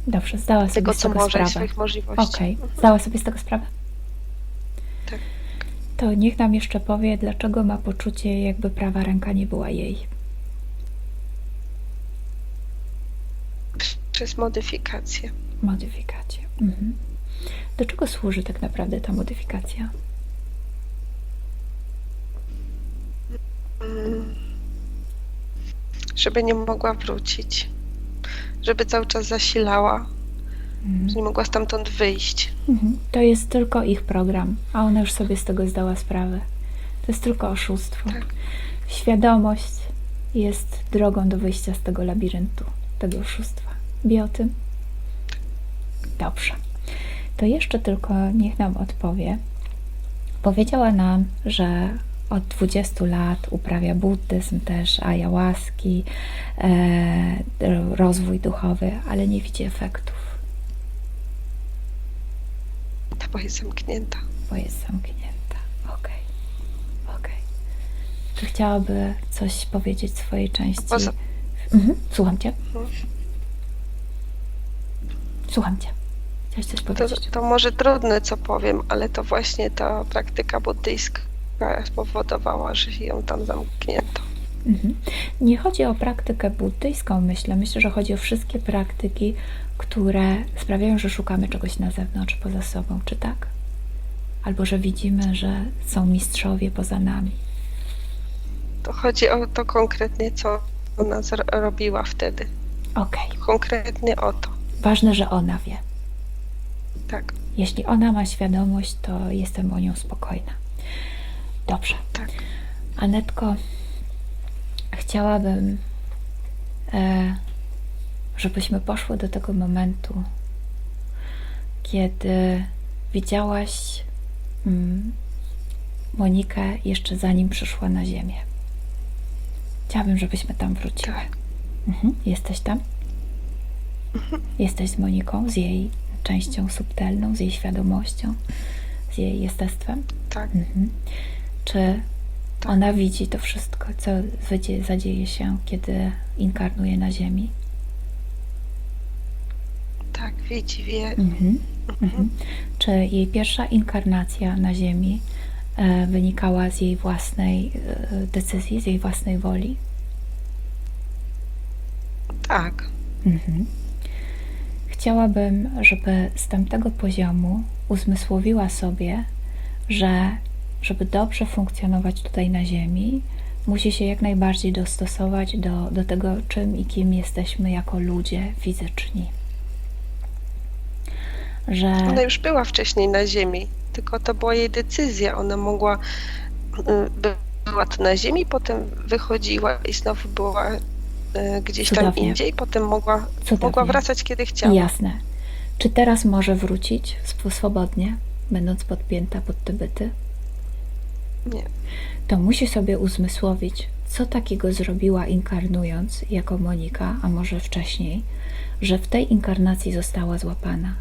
Dobrze, zdała sobie tego, z co tego może i sprawę. swoich możliwości. Okej, zdała sobie z tego sprawę? Tak. To niech nam jeszcze powie, dlaczego ma poczucie, jakby prawa ręka nie była jej. Przez modyfikację. Modyfikację. Mhm. Do czego służy tak naprawdę ta modyfikacja? Żeby nie mogła wrócić. Żeby cały czas zasilała. Że nie mogła stamtąd wyjść. Mhm. To jest tylko ich program, a ona już sobie z tego zdała sprawę. To jest tylko oszustwo. Tak. Świadomość jest drogą do wyjścia z tego labiryntu, tego oszustwa. Wie o tym? Dobrze. To jeszcze tylko niech nam odpowie. Powiedziała nam, że od 20 lat uprawia buddyzm, też ayahuaski, rozwój duchowy, ale nie widzi efektów, Bo jest zamknięta. bo jest zamknięta. Okej. Czy chciałaby coś powiedzieć swojej części? Słucham Cię. Słucham Cię. Chciałaś coś powiedzieć? To może trudne, co powiem, ale to właśnie ta praktyka buddyjska spowodowała, że ją tam zamknięto. Nie chodzi o praktykę buddyjską, myślę. Myślę, że chodzi o wszystkie praktyki, które sprawiają, że szukamy czegoś na zewnątrz, poza sobą, czy tak? Albo że widzimy, że są mistrzowie poza nami. To chodzi o to konkretnie, co ona robiła wtedy. Okej. Konkretnie o to. Ważne, że ona wie. Tak, Jeśli ona ma świadomość, to jestem o nią spokojna. Dobrze. tak. Anetko, chciałabym, żebyśmy poszły do tego momentu, kiedy widziałaś Monikę jeszcze zanim przyszła na ziemię. Chciałabym, żebyśmy tam wróciły. Tak. Jesteś tam? Jesteś z Moniką, z jej częścią subtelną, z jej świadomością, z jej jestestwem? Tak. Czy ona widzi to wszystko, co zadzieje się, kiedy inkarnuje na Ziemi? Tak, widzi, wie. Czy jej pierwsza inkarnacja na Ziemi wynikała z jej własnej decyzji, z jej własnej woli? Tak. Chciałabym, żeby z tamtego poziomu uzmysłowiła sobie, że żeby dobrze funkcjonować tutaj na Ziemi, musi się jak najbardziej dostosować do tego, czym i kim jesteśmy jako ludzie fizyczni. Że Ona już była wcześniej na Ziemi, tylko to była jej decyzja. Ona mogła, była tu na Ziemi, potem wychodziła i znowu była gdzieś tam Cudownie. indziej, potem mogła Cudownie. wracać, kiedy chciała. Jasne. Czy teraz może wrócić swobodnie, będąc podpięta pod te byty? Nie. To musi sobie uzmysłowić, co takiego zrobiła inkarnując jako Monika, a może wcześniej, że w tej inkarnacji została złapana.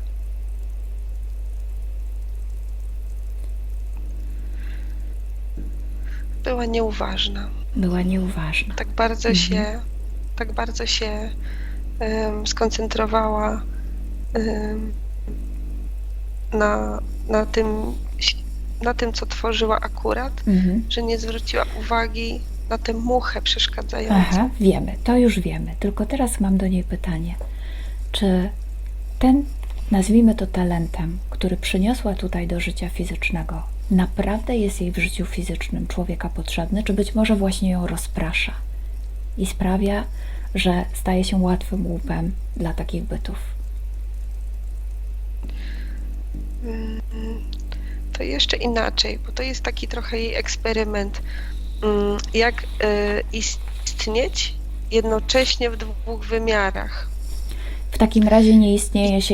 Była nieuważna. Była nieuważna. Tak bardzo się skoncentrowała na tym, co tworzyła akurat, że nie zwróciła uwagi na tę muchę przeszkadzającą. Aha, wiemy, to już wiemy. Tylko teraz mam do niej pytanie. Czy ten, nazwijmy to talentem, który przyniosła tutaj do życia fizycznego, naprawdę jest jej w życiu fizycznym człowieka potrzebny, czy być może właśnie ją rozprasza i sprawia, że staje się łatwym łupem dla takich bytów? To jeszcze inaczej, bo to jest taki trochę jej eksperyment. Jak istnieć jednocześnie w dwóch wymiarach. W takim razie nie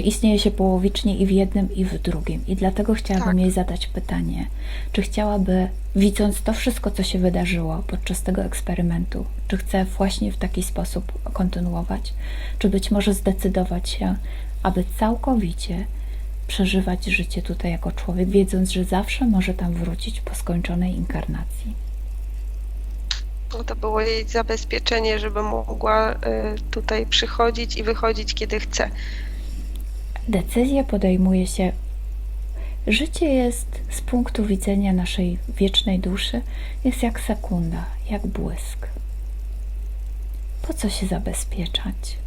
istnieje się połowicznie i w jednym, i w drugim. I dlatego chciałabym Tak. jej zadać pytanie, czy chciałaby, widząc to wszystko, co się wydarzyło podczas tego eksperymentu, czy chce właśnie w taki sposób kontynuować, czy być może zdecydować się, aby całkowicie przeżywać życie tutaj jako człowiek, wiedząc, że zawsze może tam wrócić po skończonej inkarnacji. No to było jej zabezpieczenie, żeby mogła tutaj przychodzić i wychodzić, kiedy chce. Decyzję podejmuje się. Życie jest z punktu widzenia naszej wiecznej duszy, jest jak sekunda, jak błysk. Po co się zabezpieczać?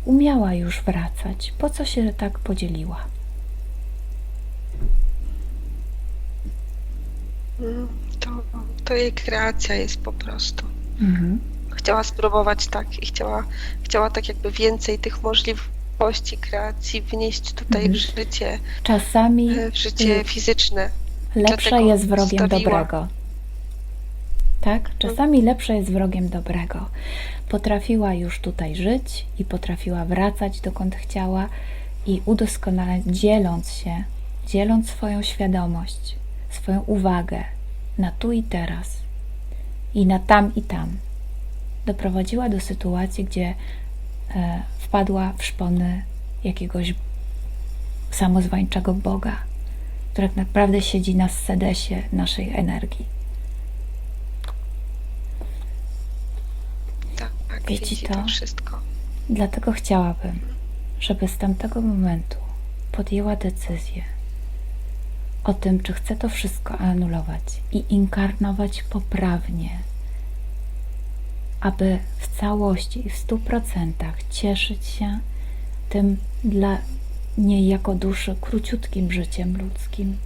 Umiała już wracać. Po co się tak podzieliła? To jej kreacja jest po prostu. Mhm. Chciała spróbować tak i chciała tak jakby więcej tych możliwości kreacji wnieść tutaj w życie, Czasami w życie fizyczne. lepsze Dlatego jest wrogiem stawiła. dobrego. Tak? Czasami lepsze jest wrogiem dobrego. Potrafiła już tutaj żyć i potrafiła wracać dokąd chciała i udoskonalać, dzieląc swoją świadomość, swoją uwagę na tu i teraz i na tam i tam. Doprowadziła do sytuacji, gdzie wpadła w szpony jakiegoś samozwańczego Boga, który tak naprawdę siedzi na sedesie naszej energii. Tak, Widzi widzi to? to wszystko. Dlatego chciałabym, żeby z tamtego momentu podjęła decyzję o tym, czy chce to wszystko anulować i inkarnować poprawnie, aby w całości i w 100% cieszyć się tym dla niej jako duszy króciutkim życiem ludzkim.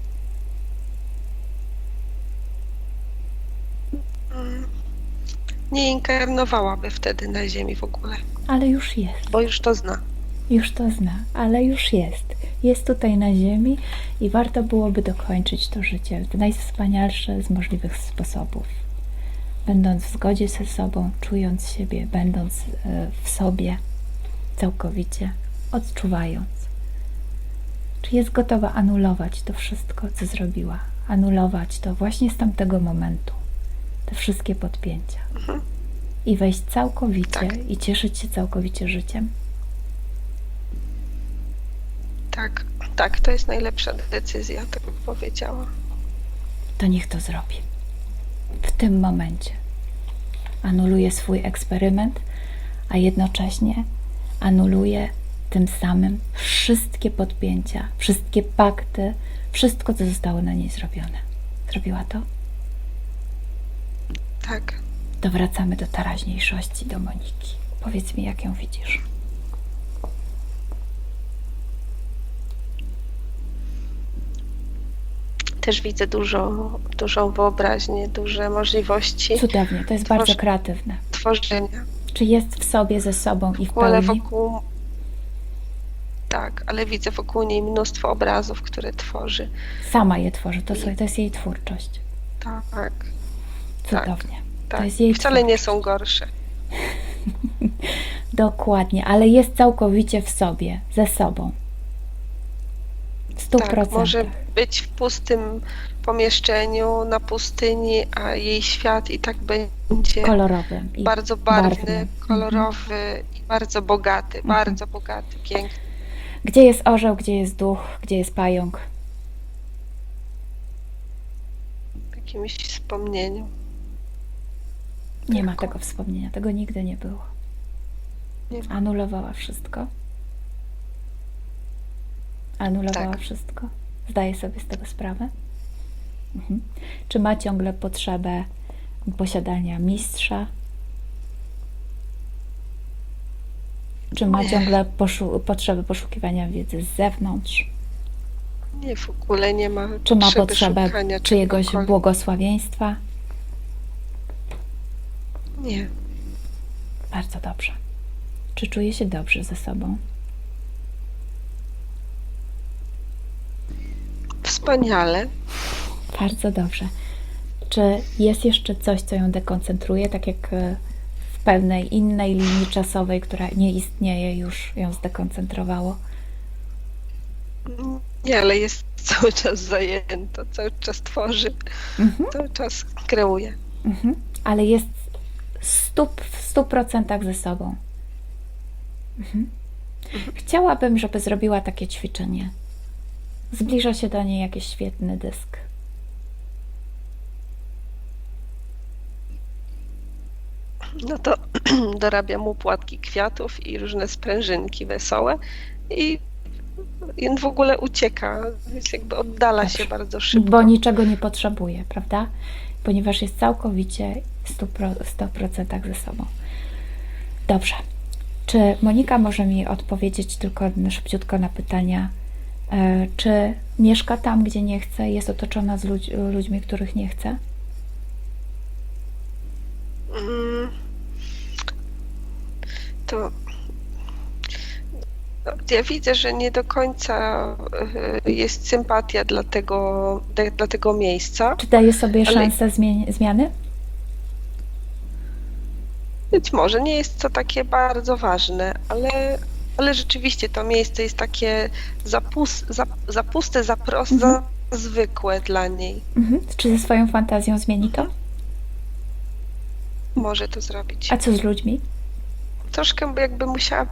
Nie inkarnowałaby wtedy na ziemi w ogóle, Ale już jest. bo już to zna. Już to zna, ale już jest. Jest tutaj na ziemi i warto byłoby dokończyć to życie w najwspanialszy z możliwych sposobów. Będąc w zgodzie ze sobą, czując siebie, będąc w sobie całkowicie, odczuwając. Czy jest gotowa anulować to wszystko, co zrobiła? Anulować to właśnie z tamtego momentu. Te wszystkie podpięcia. I wejść całkowicie Tak. i cieszyć się całkowicie życiem. Tak, to jest najlepsza decyzja, tak bym powiedziała. To niech to zrobi. W tym momencie anuluje swój eksperyment, a jednocześnie anuluje tym samym wszystkie podpięcia, wszystkie pakty, wszystko, co zostało na niej zrobione. Zrobiła to? Tak. To wracamy do teraźniejszości, do Moniki. Powiedz mi, jak ją widzisz. Też widzę dużą wyobraźnię, duże możliwości Cudownie, to jest bardzo kreatywne. tworzenia. Czy jest w sobie, ze sobą i w Ale pełni? wokół... Tak, ale widzę wokół niej mnóstwo obrazów, które tworzy. Sama je tworzy, to jest jej twórczość. Tak, Cudownie. tak. To jest jej Wcale nie twórczość. są gorsze. Dokładnie, ale jest całkowicie w sobie, ze sobą. W 100%. Tak, może być w pustym pomieszczeniu, na pustyni, a jej świat i tak będzie kolorowy. I bardzo barwny, barwny. kolorowy i bardzo bogaty, piękny. Gdzie jest orzeł, gdzie jest duch, gdzie jest pająk? W jakimś wspomnieniu. Nie ma Tylko. tego wspomnienia, tego nigdy nie było. Nie ma. Anulowała wszystko. Anulowała Tak. wszystko. Zdaje sobie z tego sprawę. Czy ma ciągle potrzebę posiadania mistrza? Czy ma Nie. ciągle potrzebę poszukiwania wiedzy z zewnątrz? Nie, w ogóle nie ma Czy ma potrzeby potrzebę szukania czyjegoś czegokolwiek. błogosławieństwa? Nie. Bardzo dobrze. Czy czuje się dobrze ze sobą? Wspaniale. Bardzo dobrze. Czy jest jeszcze coś, co ją dekoncentruje, tak jak w pewnej innej linii czasowej, która nie istnieje, już ją zdekoncentrowało? Nie, ale jest cały czas zajęta, cały czas tworzy, Mhm, cały czas kreuje. mhm. Ale jest w 100% ze sobą. Mhm. Chciałabym, żeby zrobiła takie ćwiczenie. Zbliża się do niej jakiś świetny dysk. No to dorabiam mu płatki kwiatów i różne sprężynki wesołe i on w ogóle ucieka, więc jakby oddala się bardzo szybko. Bo niczego nie potrzebuje, prawda? Ponieważ jest całkowicie w 100% ze sobą. Dobrze. Czy Monika może mi odpowiedzieć tylko szybciutko na pytania, czy mieszka tam, gdzie nie chce, jest otoczona z ludźmi, których nie chce? Mm, To ja widzę, że nie do końca jest sympatia dla tego miejsca. Czy daje sobie Ale- szansę zmiany? Być może nie jest to takie bardzo ważne, ale rzeczywiście to miejsce jest takie zapuste, za zwykłe dla niej. Mhm. Czy ze swoją fantazją zmieni to? Może to zrobić. A co z ludźmi? Troszkę jakby musiała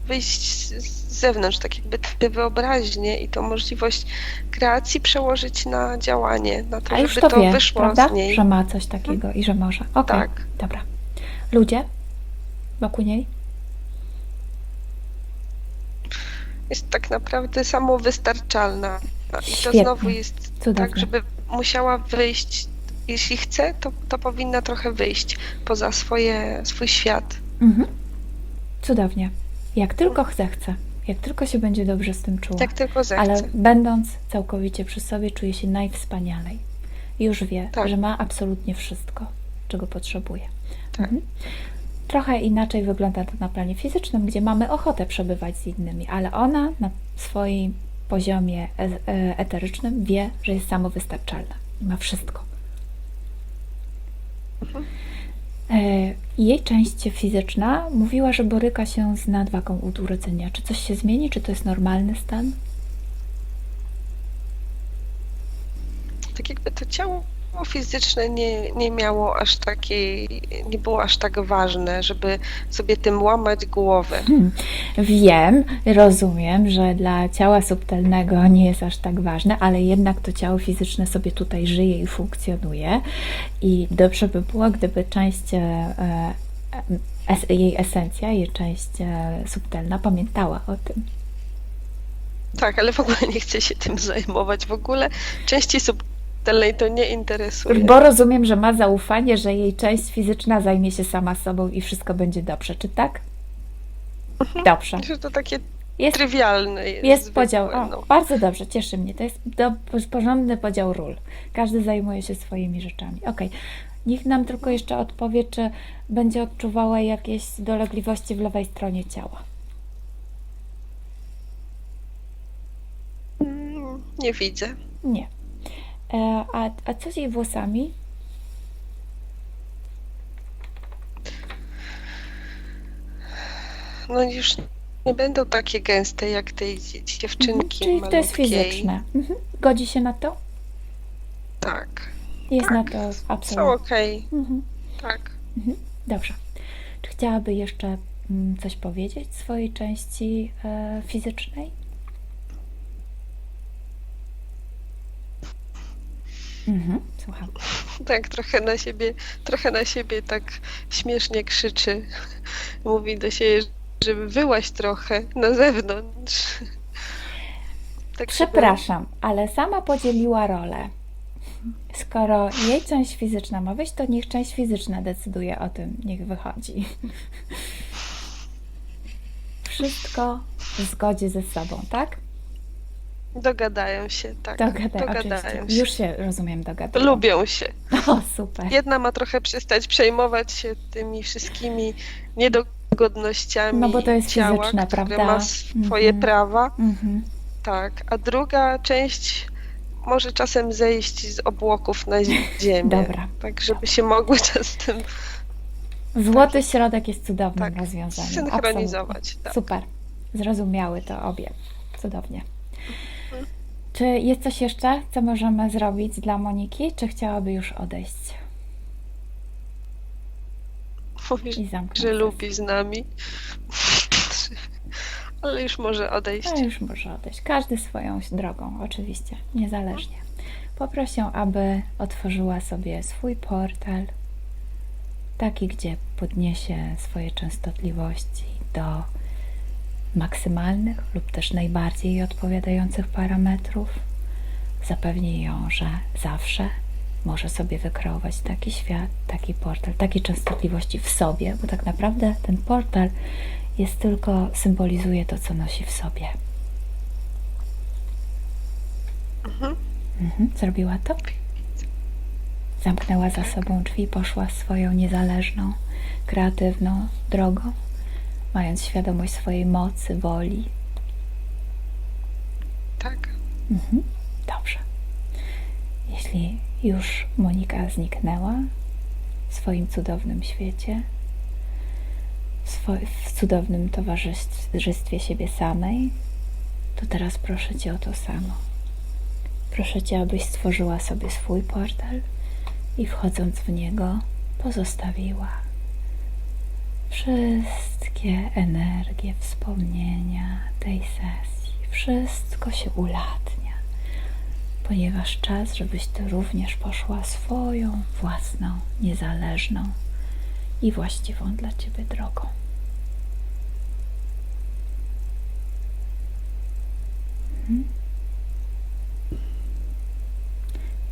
wyjść z zewnątrz, tak jakby tę wyobraźnię i tą możliwość kreacji przełożyć na działanie, na to, A już żeby to wie, wyszło prawda? z niej. Że ma coś takiego i że może. Okej, Tak. dobra. Ludzie wokół niej? Jest tak naprawdę samowystarczalna. I to Świetnie. znowu jest Cudownie. tak, żeby musiała wyjść, jeśli chce, to powinna trochę wyjść poza swój świat. Mhm. Cudownie. Jak tylko chce. Jak tylko się będzie dobrze z tym czuła. Jak tylko zechce. Ale będąc całkowicie przy sobie, czuje się najwspanialej. Już wie, Tak. że ma absolutnie wszystko, czego potrzebuje. Tak. Mhm. Trochę inaczej wygląda to na planie fizycznym, gdzie mamy ochotę przebywać z innymi, ale ona na swoim poziomie eterycznym wie, że jest samowystarczalna i ma wszystko. Jej część fizyczna mówiła, że boryka się z nadwagą od urodzenia. Czy coś się zmieni? Czy to jest normalny stan? Tak jakby to ciało fizyczne nie miało aż takiej, nie było aż tak ważne, żeby sobie tym łamać głowę. Wiem, rozumiem, że dla ciała subtelnego nie jest aż tak ważne, ale jednak to ciało fizyczne sobie tutaj żyje i funkcjonuje i dobrze by było, gdyby część jej esencja, jej część subtelna pamiętała o tym. Tak, ale w ogóle nie chcę się tym zajmować. W ogóle części subtelnej to nie interesuje. Bo rozumiem, że ma zaufanie, że jej część fizyczna zajmie się sama sobą i wszystko będzie dobrze, czy tak? Dobrze. Że to takie Jest trywialne Jest zwykłe, podział. no. Bardzo dobrze, cieszy mnie. To jest porządny podział ról. Każdy zajmuje się swoimi rzeczami. Okej. Niech nam tylko jeszcze odpowie, czy będzie odczuwała jakieś dolegliwości w lewej stronie ciała. Nie widzę. Nie. A co z jej włosami? No już nie będą takie gęste jak tej dziewczynki Czyli to jest malutkiej. fizyczne. Godzi się na to? Tak. Jest Tak. na to Są absolutnie. okej. Mhm. Tak. Dobrze. Czy chciałaby jeszcze coś powiedzieć swojej części fizycznej? Słucham. Tak, trochę na siebie tak śmiesznie krzyczy. Mówi do siebie, żeby wyłaź trochę na zewnątrz. Tak, Przepraszam, ale sama podzieliła rolę. Skoro jej część fizyczna ma wyjść, to niech część fizyczna decyduje o tym, niech wychodzi. Wszystko w zgodzie ze sobą, tak? Dogadają się, tak. Oczywiście. Dogadają się. Już się, rozumiem, dogadają. Lubią się. O, super. Jedna ma trochę przestać przejmować się tymi wszystkimi niedogodnościami No bo to jest ciała, fizyczne, które prawda? ma swoje prawa. Mhm. Tak, a druga część może czasem zejść z obłoków na ziemię. Dobra. Tak, żeby się mogły czasem Złoty środek jest cudownym Tak, rozwiązaniem. synchronizować. Absolutnie. Tak. Super. Zrozumiały to obie. Cudownie. Mhm. Czy jest coś jeszcze, co możemy zrobić dla Moniki, czy chciałaby już odejść Mówisz, i zamknąć że sesję? lubi z nami. Ale już może odejść. No już może odejść. Każdy swoją drogą, oczywiście, niezależnie. Poproszę, aby otworzyła sobie swój portal, taki, gdzie podniesie swoje częstotliwości do maksymalnych lub też najbardziej odpowiadających parametrów. Zapewni ją, że zawsze może sobie wykreować taki świat, taki portal, takiej częstotliwości w sobie, bo tak naprawdę ten portal jest tylko, symbolizuje to, co nosi w sobie. Zrobiła to? Zamknęła za sobą drzwi, poszła swoją niezależną, kreatywną drogą, mając świadomość swojej mocy, woli. Tak. Dobrze. Jeśli już Monika zniknęła w swoim cudownym świecie, w cudownym towarzystwie siebie samej, to teraz proszę Cię o to samo. Proszę Cię, abyś stworzyła sobie swój portal i wchodząc w niego pozostawiła wszystkie energie, wspomnienia tej sesji. Wszystko się ulatnia, ponieważ czas, żebyś Ty również poszła swoją własną, niezależną i właściwą dla Ciebie drogą.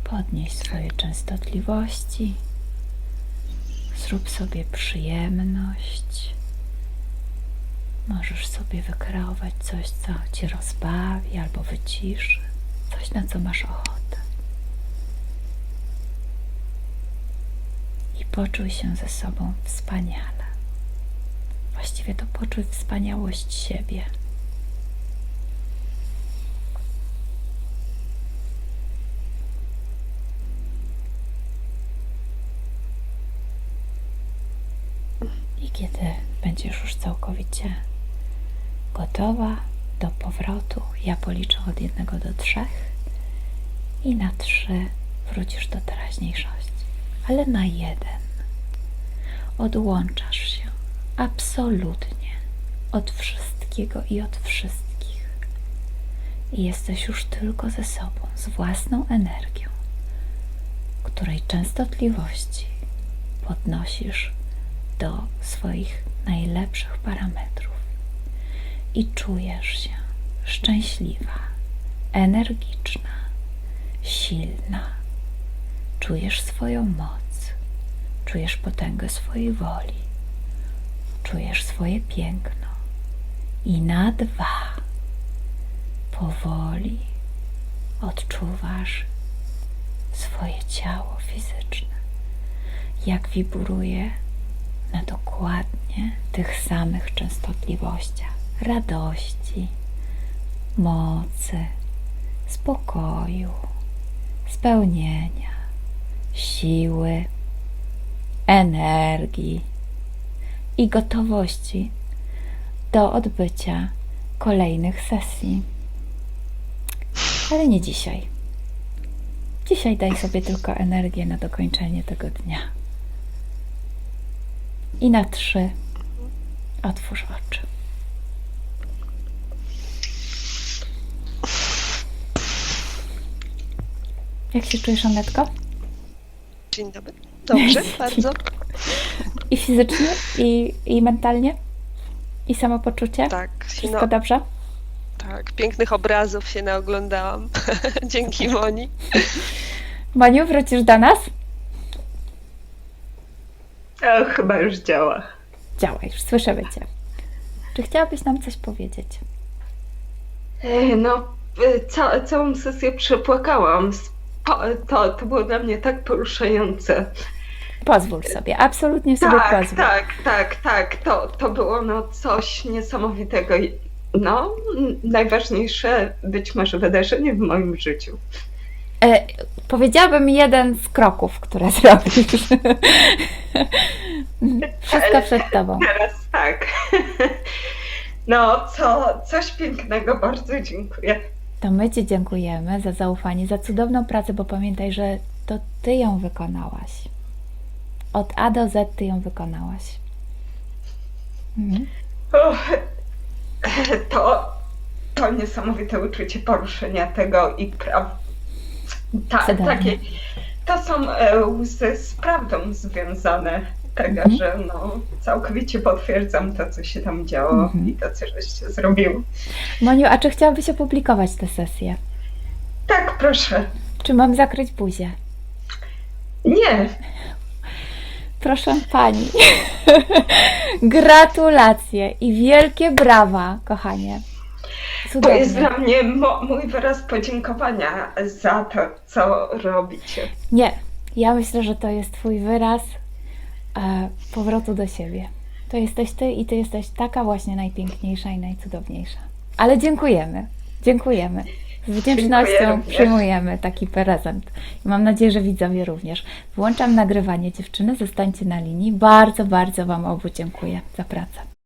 Podnieś swoje częstotliwości, zrób sobie przyjemność. Możesz sobie wykreować coś, co Cię rozbawi albo wyciszy, coś, na co masz ochotę. I poczuj się ze sobą wspaniale. Właściwie to poczuj wspaniałość siebie. I kiedy będziesz już całkowicie gotowa do powrotu, ja policzę od 1 do 3 i na 3 wrócisz do teraźniejszości. Ale na 1 odłączasz się absolutnie od wszystkiego i od wszystkich. I jesteś już tylko ze sobą, z własną energią, której częstotliwości podnosisz do swoich najlepszych parametrów i czujesz się szczęśliwa, energiczna, silna. Czujesz swoją moc, czujesz potęgę swojej woli, czujesz swoje piękno i na 2 powoli odczuwasz swoje ciało fizyczne, jak wibruje na dokładnie tych samych częstotliwościach radości, mocy, spokoju, spełnienia, siły, energii i gotowości do odbycia kolejnych sesji. Ale nie dzisiaj. Dzisiaj daj sobie tylko energię na dokończenie tego dnia. I na 3 otwórz oczy. Jak się czujesz, Anetko? Dzień dobry. Dobrze, bardzo. I fizycznie, i mentalnie? I samopoczucie? Tak, Wszystko dobrze? tak, pięknych obrazów się naoglądałam. Dzięki Moni. Moniu, wrócisz do nas? O, chyba już działa. Działa, już słyszymy Cię. Czy chciałabyś nam coś powiedzieć? No, całą sesję przepłakałam. To było dla mnie tak poruszające. Pozwól sobie, absolutnie sobie pozwól. Tak. To było no coś niesamowitego. No, najważniejsze być może wydarzenie w moim życiu. Powiedziałabym jeden z kroków, które zrobisz. Wszystko przed Tobą. Teraz tak. No, coś pięknego, bardzo dziękuję. To my Ci dziękujemy za zaufanie, za cudowną pracę, bo pamiętaj, że to Ty ją wykonałaś. Od A do Z Ty ją wykonałaś. Mhm. Uff, to niesamowite uczucie poruszenia tego i Cudownie. takie, to są łzy z prawdą związane, tego, że no, całkowicie potwierdzam to, co się tam działo i to, co żeście zrobił. Moniu, a czy chciałabyś opublikować tę sesję? Tak, proszę. Czy mam zakryć buzię? Nie, Proszę Pani. Gratulacje i wielkie brawa, kochanie. to Cudownie. jest dla mnie mój wyraz podziękowania za to, co robicie. Nie, ja myślę, że to jest Twój wyraz powrotu do siebie. To jesteś Ty i Ty jesteś taka właśnie najpiękniejsza i najcudowniejsza. Ale dziękujemy, dziękujemy. Z wdzięcznością Dziękuję również. przyjmujemy taki prezent. I mam nadzieję, że widzowie również. Włączam nagrywanie, dziewczyny, zostańcie na linii. Bardzo, bardzo Wam obu dziękuję za pracę.